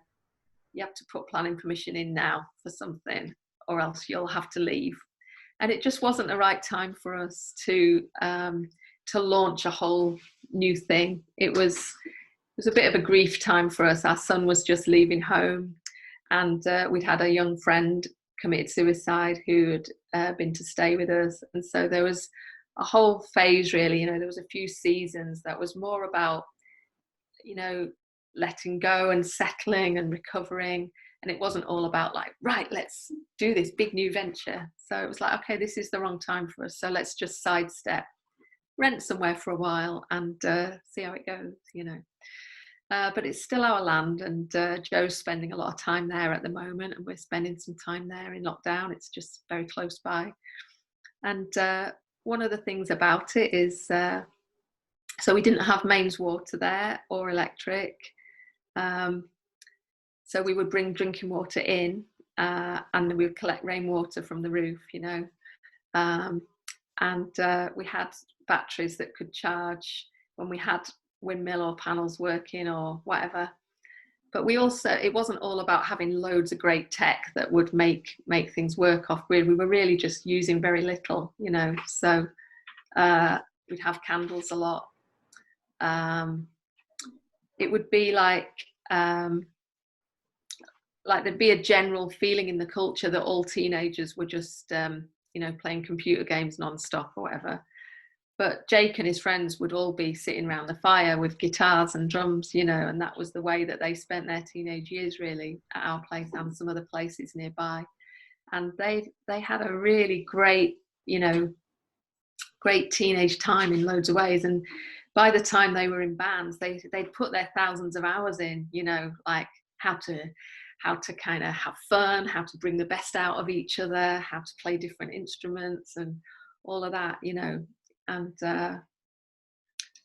put planning permission in now for something, or else you'll have to leave. And it just wasn't the right time for us to launch a whole new thing. It was a bit of a grief time for us. Our son was just leaving home, and we'd had a young friend committed suicide who had been to stay with us. And so there was a whole phase, really, you know, there was a few seasons that was more about, you know, letting go and settling and recovering. And it wasn't all about like, right, let's do this big new venture. So it was like, okay, this is the wrong time for us. So let's just sidestep, rent somewhere for a while and see how it goes, you know. But it's still our land, and Joe's spending a lot of time there at the moment, and we're spending some time there in lockdown. It's just very close by. And one of the things about it is, so we didn't have mains water there or electric. So we would bring drinking water in, and we would collect rainwater from the roof, you know. And we had batteries that could charge when we had windmill or panels working or whatever. But we also, it wasn't all about having loads of great tech that would make things work off grid. We were really just using very little, you know. So we'd have candles a lot. It would be like there'd be a general feeling in the culture that all teenagers were just, you know, playing computer games non-stop or whatever. But Jake and his friends would all be sitting around the fire with guitars and drums, you know, and that was the way that they spent their teenage years, really, at our place and some other places nearby. And they had a really great, you know, great teenage time in loads of ways. And by the time they were in bands, they'd put their thousands of hours in, you know, like how to kind of have fun, how to bring the best out of each other, how to play different instruments and all of that, you know. And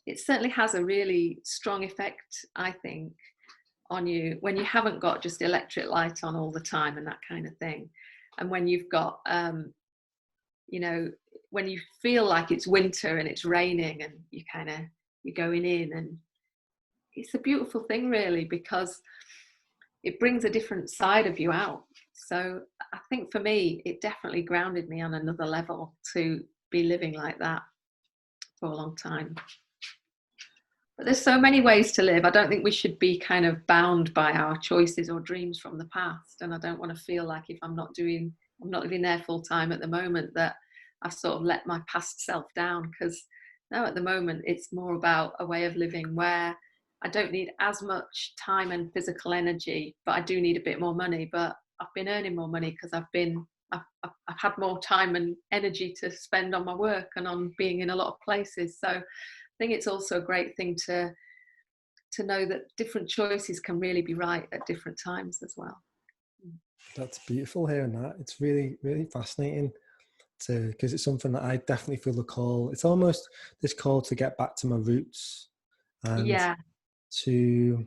it certainly has a really strong effect, I think, on you when you haven't got just electric light on all the time and that kind of thing. And when you've got, you know, when you feel like it's winter and it's raining and you're going in, and it's a beautiful thing, really, because it brings a different side of you out. So I think for me, it definitely grounded me on another level to be living like that for a long time. But there's so many ways to live. I don't think we should be kind of bound by our choices or dreams from the past. And I don't want to feel like if I'm not living there full time at the moment, that I've sort of let my past self down. Because now at the moment, it's more about a way of living where I don't need as much time and physical energy, but I do need a bit more money. But I've been earning more money because I've had more time and energy to spend on my work and on being in a lot of places. So I think it's also a great thing to know that different choices can really be right at different times as well. That's beautiful hearing that. It's really, really fascinating because it's something that I definitely feel the call. It's almost this call to get back to my roots and to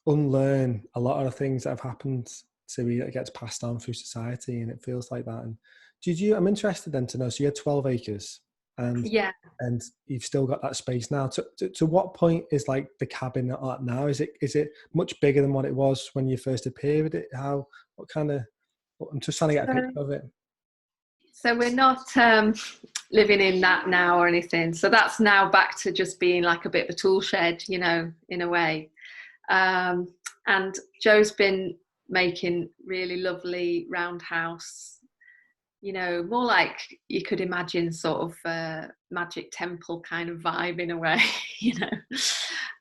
unlearn a lot of the things that have happened to me that gets passed on through society, and it feels like that. And I'm interested then to know, so you had 12 acres and you've still got that space now. To what point is like the cabin at now? Is it much bigger than what it was when you first appeared? What kind of, I'm just trying to get a picture of it. So we're not living in that now or anything. So that's now back to just being like a bit of a tool shed, you know, in a way. And Joe's been making really lovely roundhouse, you know, more like you could imagine sort of a magic temple kind of vibe in a way, you know.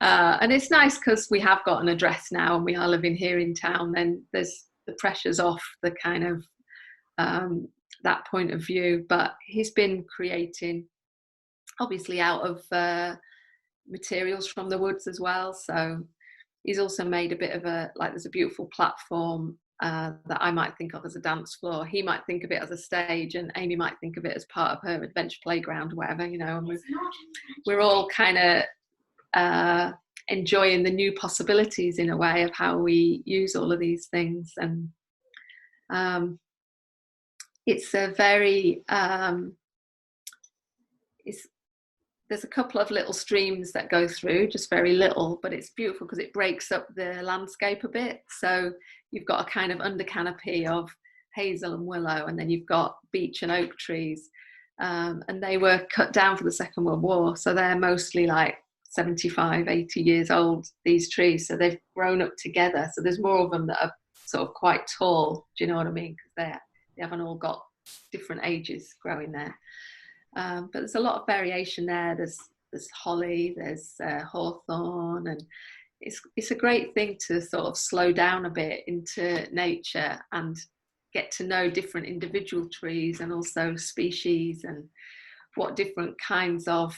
And it's nice because we have got an address now and we are living here in town. Then there's the pressure's off the kind of that point of view. But he's been creating, obviously, out of materials from the woods as well. So he's also made a bit of a, like, there's a beautiful platform that I might think of as a dance floor. He might think of it as a stage, and Amy might think of it as part of her adventure playground or whatever, you know. And we're all kind of enjoying the new possibilities in a way of how we use all of these things. And it's a very there's a couple of little streams that go through, just very little, but it's beautiful because it breaks up the landscape a bit. So you've got a kind of under canopy of hazel and willow, and then you've got beech and oak trees. And they were cut down for the Second World War. So they're mostly like 75, 80 years old, these trees. So they've grown up together. So there's more of them that are sort of quite tall. Do you know what I mean? Because they haven't all got different ages growing there. But there's a lot of variation there. There's holly, there's hawthorn, and it's a great thing to sort of slow down a bit into nature and get to know different individual trees and also species, and what different kinds of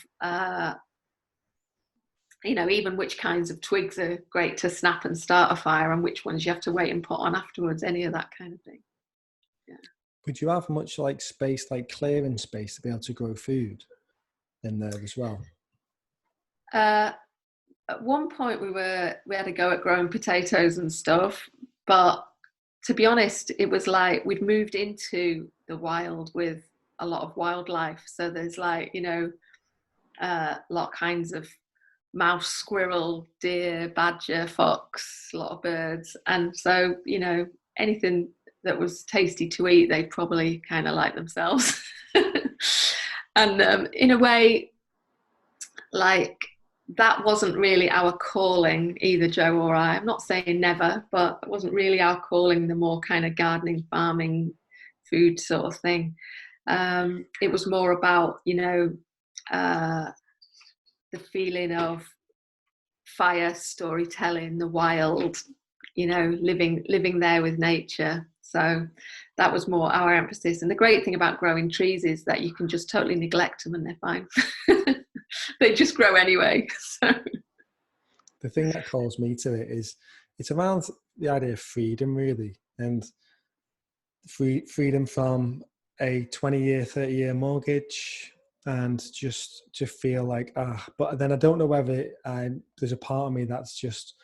you know, even which kinds of twigs are great to snap and start a fire and which ones you have to wait and put on afterwards, any of that kind of thing. Yeah. Would you have much like space, like clearing space, to be able to grow food in there as well? At one point we had a go at growing potatoes and stuff, but to be honest, it was like we'd moved into the wild with a lot of wildlife. So there's like, you know, a lot of kinds of mouse, squirrel, deer, badger, fox, a lot of birds. And so, you know, anything that was tasty to eat, they probably kind of like themselves. And in a way, like, that wasn't really our calling, either Joe or I. I'm not saying never, but it wasn't really our calling, the more kind of gardening, farming, food sort of thing. It was more about, you know, the feeling of fire, storytelling, the wild, you know, living there with nature. So that was more our emphasis. And the great thing about growing trees is that you can just totally neglect them and they're fine. They just grow anyway. So. The thing that calls me to it is it's around the idea of freedom, really, and freedom from a 20-year, 30-year mortgage, and just to feel like, but then I don't know whether there's a part of me that's just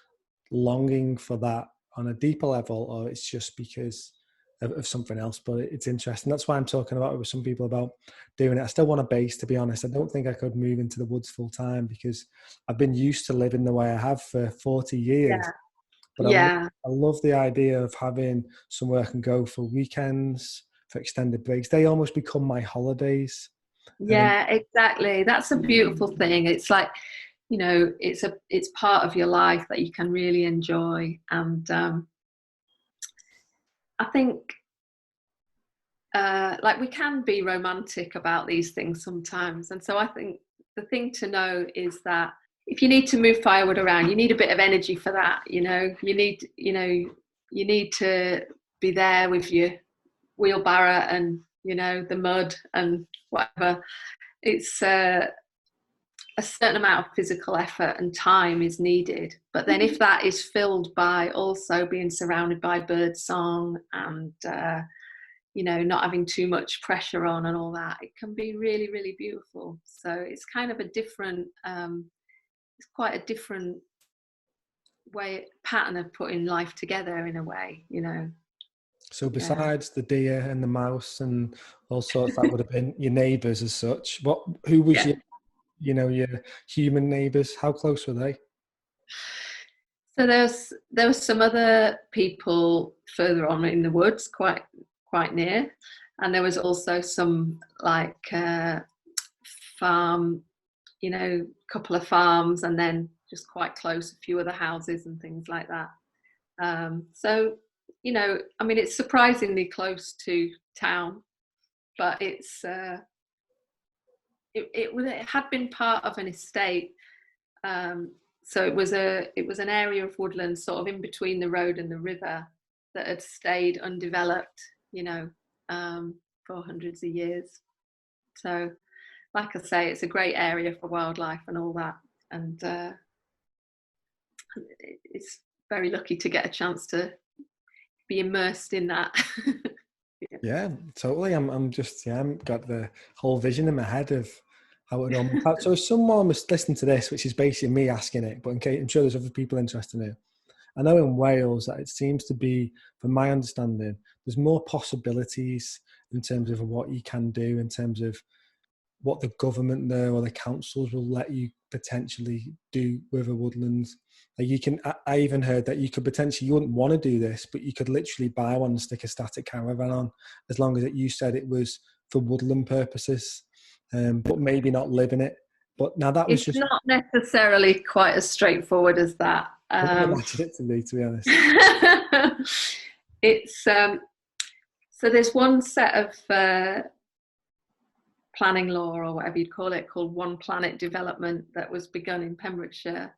longing for that on a deeper level, or it's just because of something else. But it's interesting. That's why I'm talking about it with some people about doing it. I still want a base, to be honest. I don't think I could move into the woods full time because I've been used to living the way I have for 40 years. Yeah. But Yeah. I love the idea of having somewhere I can go for weekends, for extended breaks. They almost become my holidays. Yeah, exactly. That's a beautiful thing. It's like, you know, it's part of your life that you can really enjoy. And I think like we can be romantic about these things sometimes. And so I think the thing to know is that if you need to move firewood around, you need a bit of energy for that. You know, you need to be there with your wheelbarrow and, you know, the mud and whatever. It's a certain amount of physical effort and time is needed. But then if that is filled by also being surrounded by bird song and, you know, not having too much pressure on and all that, it can be really, really beautiful. So it's kind of a different, it's quite a different pattern of putting life together in a way, you know. So besides the deer and the mouse and all sorts, that would have been your neighbours as such. Who was your human neighbours? How close were they? So there was some other people further on in the woods, quite near, and there was also some like farm, you know, couple of farms, and then just quite close, a few other houses and things like that. So, you know, I mean, it's surprisingly close to town, but it's it had been part of an estate. So it was an area of woodland sort of in between the road and the river that had stayed undeveloped, you know, for hundreds of years. So, like I say, it's a great area for wildlife and all that, and it's very lucky to get a chance to be immersed in that. Yeah, totally. I'm got the whole vision in my head of how it would all. So if someone was listening to this, which is basically me asking it, but in case, I'm sure there's other people interested in it. I know in Wales that it seems to be, from my understanding, there's more possibilities in terms of what you can do, in terms of what the government there or the councils will let you potentially do with a woodland. Like you can, I even heard that you could potentially, you wouldn't want to do this, but you could literally buy one and stick a static caravan on, as long as you said it was for woodland purposes, but maybe not live in it. But now that was It's not necessarily quite as straightforward as that. I wouldn't imagine it to be honest. It's so there's one set of planning law, or whatever you'd call it, called One Planet Development, that was begun in Pembrokeshire.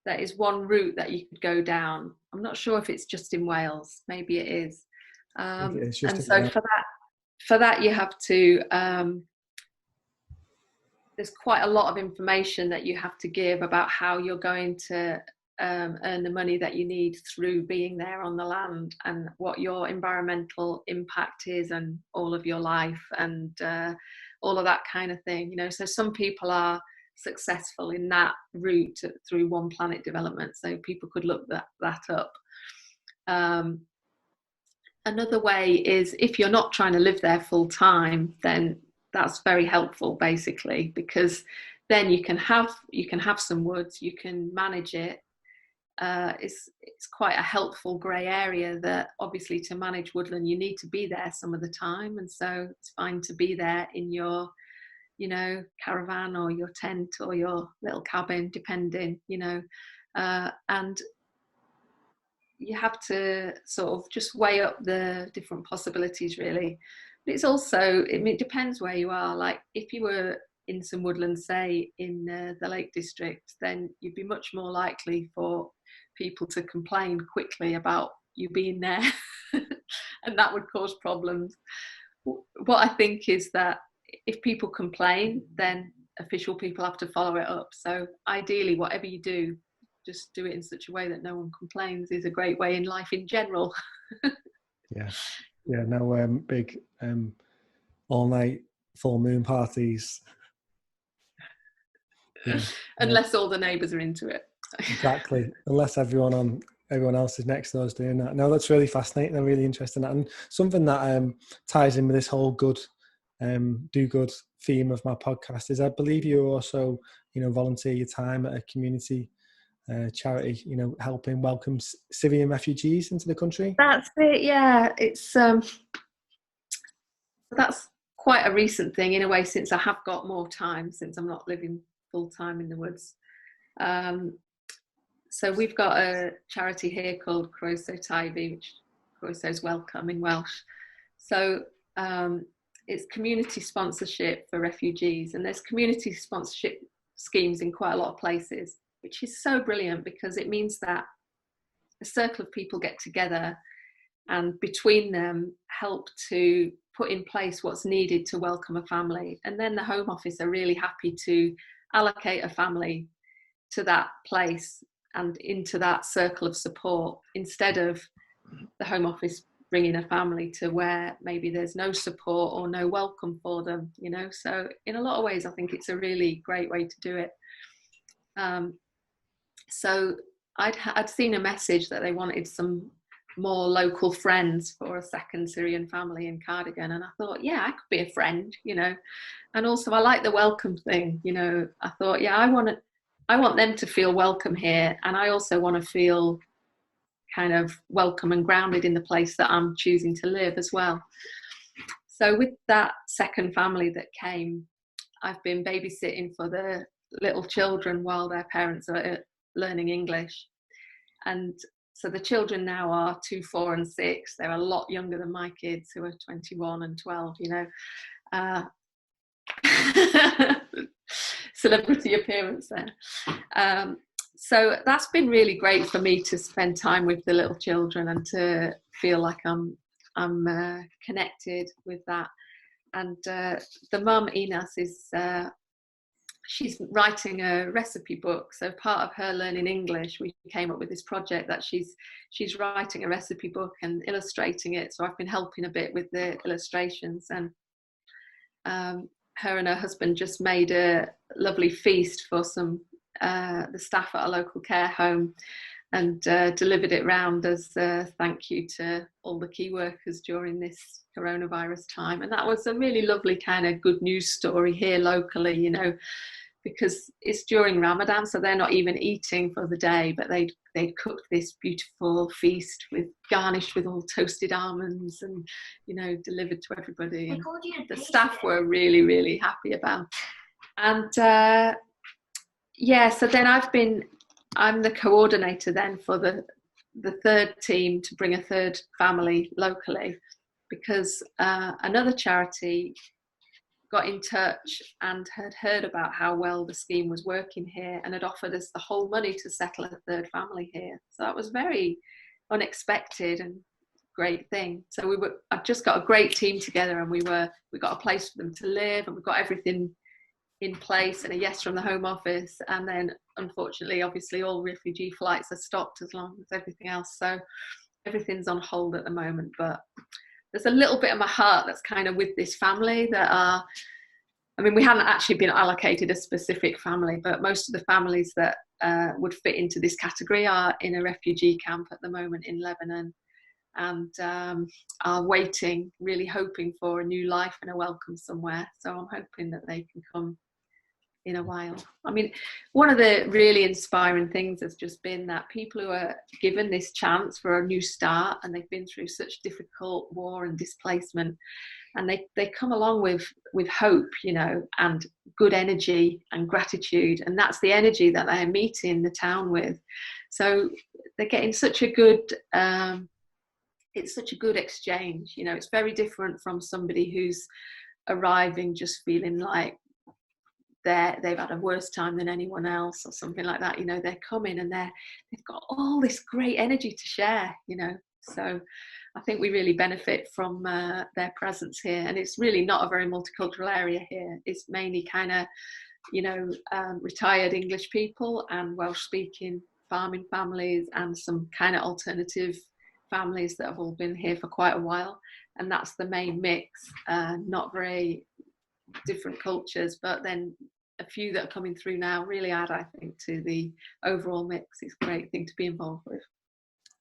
That is one route that you could go down. I'm not sure if it's just in Wales. Maybe it is. And so for that you have to. There's quite a lot of information that you have to give about how you're going to earn the money that you need through being there on the land, and what your environmental impact is, and all of your life, and all of that kind of thing, you know. So some people are successful in that route through One Planet Development, so people could look that up. Another way is, if you're not trying to live there full time, then that's very helpful, basically, because then you can have some woods, you can manage it. It's quite a helpful grey area that, obviously, to manage woodland you need to be there some of the time, and so it's fine to be there in your, you know, caravan or your tent or your little cabin, depending, you know, and you have to sort of just weigh up the different possibilities, really. But it's also, it depends where you are. Like if you were in some woodland, say in the Lake District, then you'd be much more likely for people to complain quickly about you being there, and that would cause problems. What I think is that if people complain, then official people have to follow it up. So ideally, whatever you do, just do it in such a way that no one complains, is a great way in life in general. Yeah, no big all night full moon parties. Yeah. Unless all the neighbours are into it. Exactly. Unless everyone else is next to us doing that. No, that's really fascinating and really interesting. And something that ties in with this whole do good theme of my podcast is, I believe you also, you know, volunteer your time at a community charity, you know, helping welcome Syrian refugees into the country. That's it. Yeah, it's that's quite a recent thing in a way, since I have got more time, since I'm not living full time in the woods. So we've got a charity here called Croeso Taifi, which Croeso's welcome in Welsh. So it's community sponsorship for refugees, and there's community sponsorship schemes in quite a lot of places, which is so brilliant, because it means that a circle of people get together and between them help to put in place what's needed to welcome a family. And then the Home Office are really happy to allocate a family to that place and into that circle of support, instead of the Home Office bringing a family to where maybe there's no support or no welcome for them, you know. So in a lot of ways, I think it's a really great way to do it. So I'd seen a message that they wanted some more local friends for a second Syrian family in Cardigan, and I thought, yeah, I could be a friend, you know. And also I like the welcome thing, you know. I thought, yeah, I want I want them to feel welcome here, and I also want to feel kind of welcome and grounded in the place that I'm choosing to live as well. So with that second family that came, I've been babysitting for the little children while their parents are learning English. And so the children now are 2, 4 and 6. They're a lot younger than my kids, who are 21 and 12, you know. Celebrity appearance there. So that's been really great for me to spend time with the little children and to feel like I'm connected with that. And the mum, Enos, is she's writing a recipe book. So part of her learning English, we came up with this project that she's writing a recipe book and illustrating it. So I've been helping a bit with the illustrations, and her and her husband just made a lovely feast for some the staff at a local care home, and delivered it round as a thank you to all the key workers during this coronavirus time. And that was a really lovely kind of good news story here locally, you know, because it's during Ramadan, so they're not even eating for the day, but they'd cooked this beautiful feast garnished with all toasted almonds, and, you know, delivered to everybody. And the staff were really, really happy about. And so then I'm the coordinator then for the third team to bring a third family locally, because another charity got in touch and had heard about how well the scheme was working here and had offered us the whole money to settle a third family here. So that was very unexpected and great thing. So I've just got a great team together, and we got a place for them to live, and we've got everything in place and a yes from the Home Office. And then unfortunately, obviously, all refugee flights are stopped as long as everything else. So everything's on hold at the moment, but there's a little bit of my heart that's kind of with this family we hadn't actually been allocated a specific family, but most of the families that would fit into this category are in a refugee camp at the moment in Lebanon, and are waiting, really hoping for a new life and a welcome somewhere. So I'm hoping that they can come in a while. I mean, one of the really inspiring things has just been that people who are given this chance for a new start, and they've been through such difficult war and displacement, and they come along with hope, you know, and good energy and gratitude, and that's the energy that they're meeting the town with. So they're getting such a good it's such a good exchange, you know. It's very different from somebody who's arriving just feeling like they've had a worse time than anyone else or something like that. You know, they're coming and they've got all this great energy to share, you know. So I think we really benefit from their presence here. And it's really not a very multicultural area here. It's mainly kind of, you know, retired English people and Welsh speaking farming families and some kind of alternative families that have all been here for quite a while. And that's the main mix, not very different cultures, but then a few that are coming through now really add, I think, to the overall mix. It's a great thing to be involved with.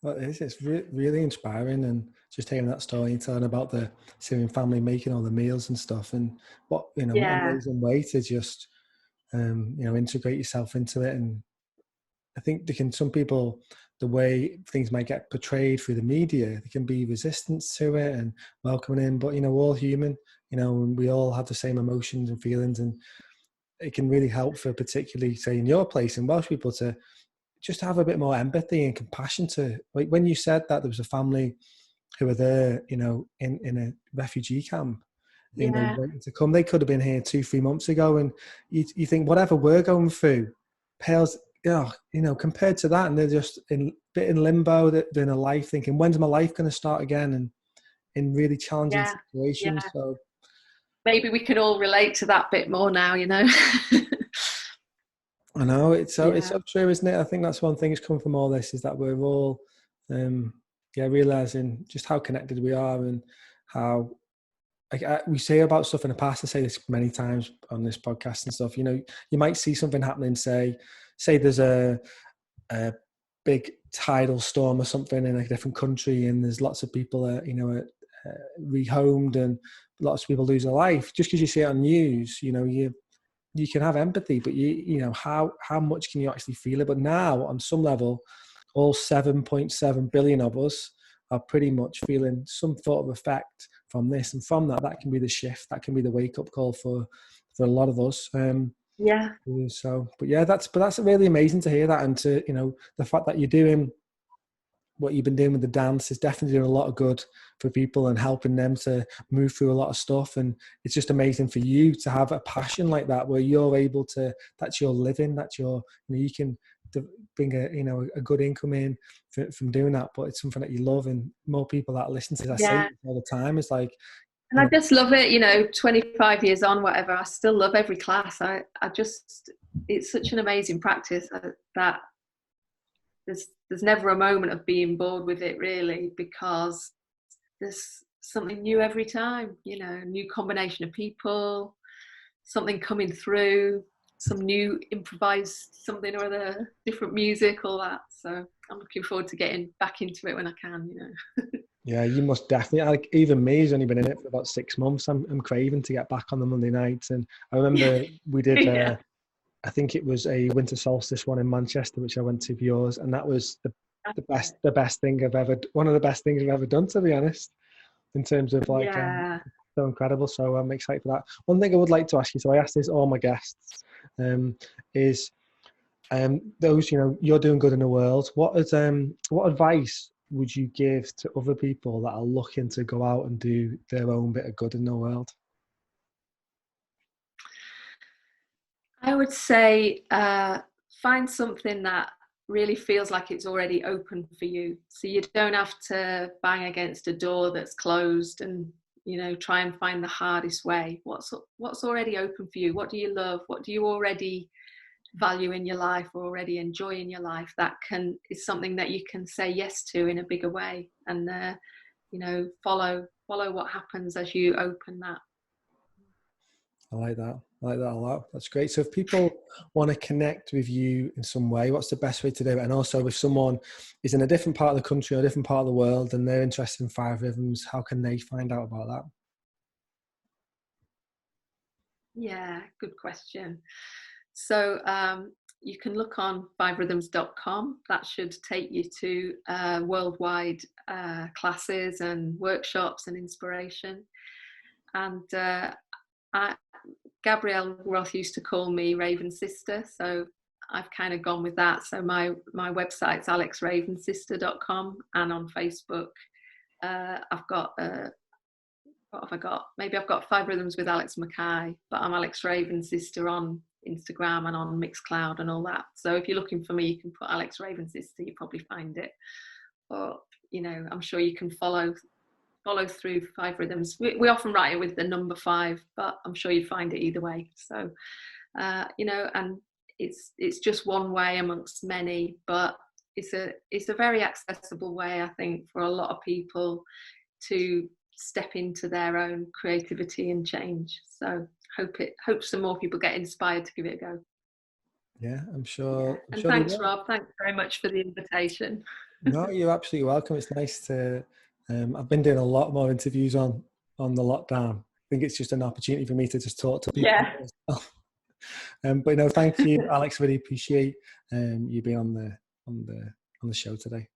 Well, it's really inspiring, and just hearing that story and telling about the Syrian family making all the meals and stuff, and what, you know, what an amazing way to just you know, integrate yourself into it. And I think some people, the way things might get portrayed through the media, there can be resistance to it and welcoming in, but, you know, we're all human, you know, and we all have the same emotions and feelings, and it can really help for, particularly say in your place in Welsh people, to just have a bit more empathy and compassion to, like when you said that there was a family who were there, you know, in a refugee camp, you know, waiting to come. They could have been here 2-3 months ago, and you think whatever we're going through pales, you know, compared to that, and they're just in limbo, they're in a life thinking, when's my life going to start again, and in really challenging situations. So maybe we can all relate to that bit more now, you know. I know it's so true, isn't it? I think that's one thing that's come from all this, is that we're all realizing just how connected we are, and how we say about stuff in the past. I say this many times on this podcast and stuff. You know, you might see something happening, say there's a big tidal storm or something in a different country, and there's lots of people you know, rehomed, and lots of people lose their life. Just because you see it on news, you know, you can have empathy, but you know, how much can you actually feel it? But now on some level, all 7.7 billion of us are pretty much feeling some sort of effect from this, and from that can be the shift, that can be the wake up call for a lot of us. Yeah. So, but yeah, that's really amazing to hear that, and to, you know, the fact that you're doing what you've been doing with the dance is definitely doing a lot of good for people and helping them to move through a lot of stuff. And it's just amazing for you to have a passion like that, where you're able to, that's your living, that's your, you know, you can bring a, you know, a good income in from doing that, but it's something that you love. And more people that listen to this, I say all the time, is like, and I just love it, you know, 25 years on, whatever, I still love every class. I just, it's such an amazing practice that there's never a moment of being bored with it, really, because there's something new every time, you know, new combination of people, something coming through, some new improvised something or other, different music, all that. So I'm looking forward to getting back into it when I can, you know. Yeah, you must definitely. Like, even me, who's only been in it for about 6 months, I'm craving to get back on the Monday nights. And I remember we did, Yeah. I think it was a winter solstice one in Manchester, which I went to for yours, and that was the best thing one of the best things I've ever done, to be honest, in terms of like, Yeah. so incredible. So I'm excited for that. One thing I would like to ask you, so I asked this all my guests, is those, you know, you're doing good in the world. What advice would you give to other people that are looking to go out and do their own bit of good in the world? I would say find something that really feels like it's already open for you. So you don't have to bang against a door that's closed and, you know, try and find the hardest way. What's already open for you? What do you love? What do you already value in your life or already enjoy in your life? That is something that you can say yes to in a bigger way, and you know, follow what happens as you open that. I like that. I like that a lot. That's great. So if people want to connect with you in some way, what's the best way to do it? And also, if someone is in a different part of the country or a different part of the world and they're interested in 5Rhythms, how can they find out about that? Yeah, good question. So you can look on 5rhythms.com. That should take you to worldwide classes and workshops and inspiration. And Gabrielle Roth used to call me Raven Sister, so I've kind of gone with that. So my website's alexravensister.com, and on Facebook I've got what have I got? Maybe I've got 5Rhythms with Alex Mackay, but I'm Alex Raven Sister on Instagram and on Mixcloud and all that. So if you're looking for me, you can put Alex Raven Sister, you probably find it. Or, you know, I'm sure you can follow through 5Rhythms. We often write it with the number 5, but I'm sure you find it either way. So, you know, and it's just one way amongst many, but it's a very accessible way, I think, for a lot of people to step into their own creativity and change. So hope some more people get inspired to give it a go. Yeah, I'm sure. Yeah. And thanks, Rob. Thanks very much for the invitation. No, you're absolutely welcome. It's nice to. I've been doing a lot more interviews on the lockdown. I think it's just an opportunity for me to just talk to people. Yeah. As well. But no, thank you, Alex. Really appreciate you being on the show today.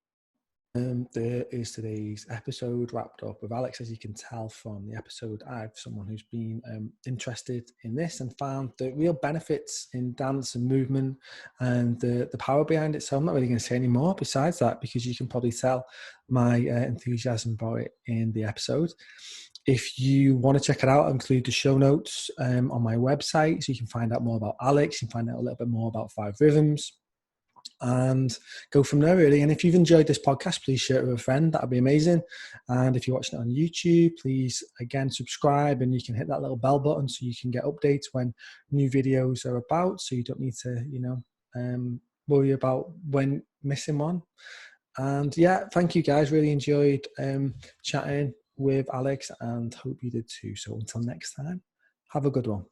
There is today's episode wrapped up with Alex. As you can tell from the episode, I'm someone who's been interested in this and found the real benefits in dance and movement and the power behind it. So I'm not really going to say any more besides that, because you can probably tell my enthusiasm about it in the episode. If you want to check it out, I'll include the show notes on my website, so you can find out more about Alex, you can find out a little bit more about 5Rhythms, and go from there, really. And if you've enjoyed this podcast, please share it with a friend. That'd be amazing. And if you're watching it on YouTube, please again subscribe, and you can hit that little bell button so you can get updates when new videos are about, so you don't need to, you know, worry about when missing one. And yeah, thank you guys. Really enjoyed chatting with Alex, and hope you did too. So until next time, have a good one.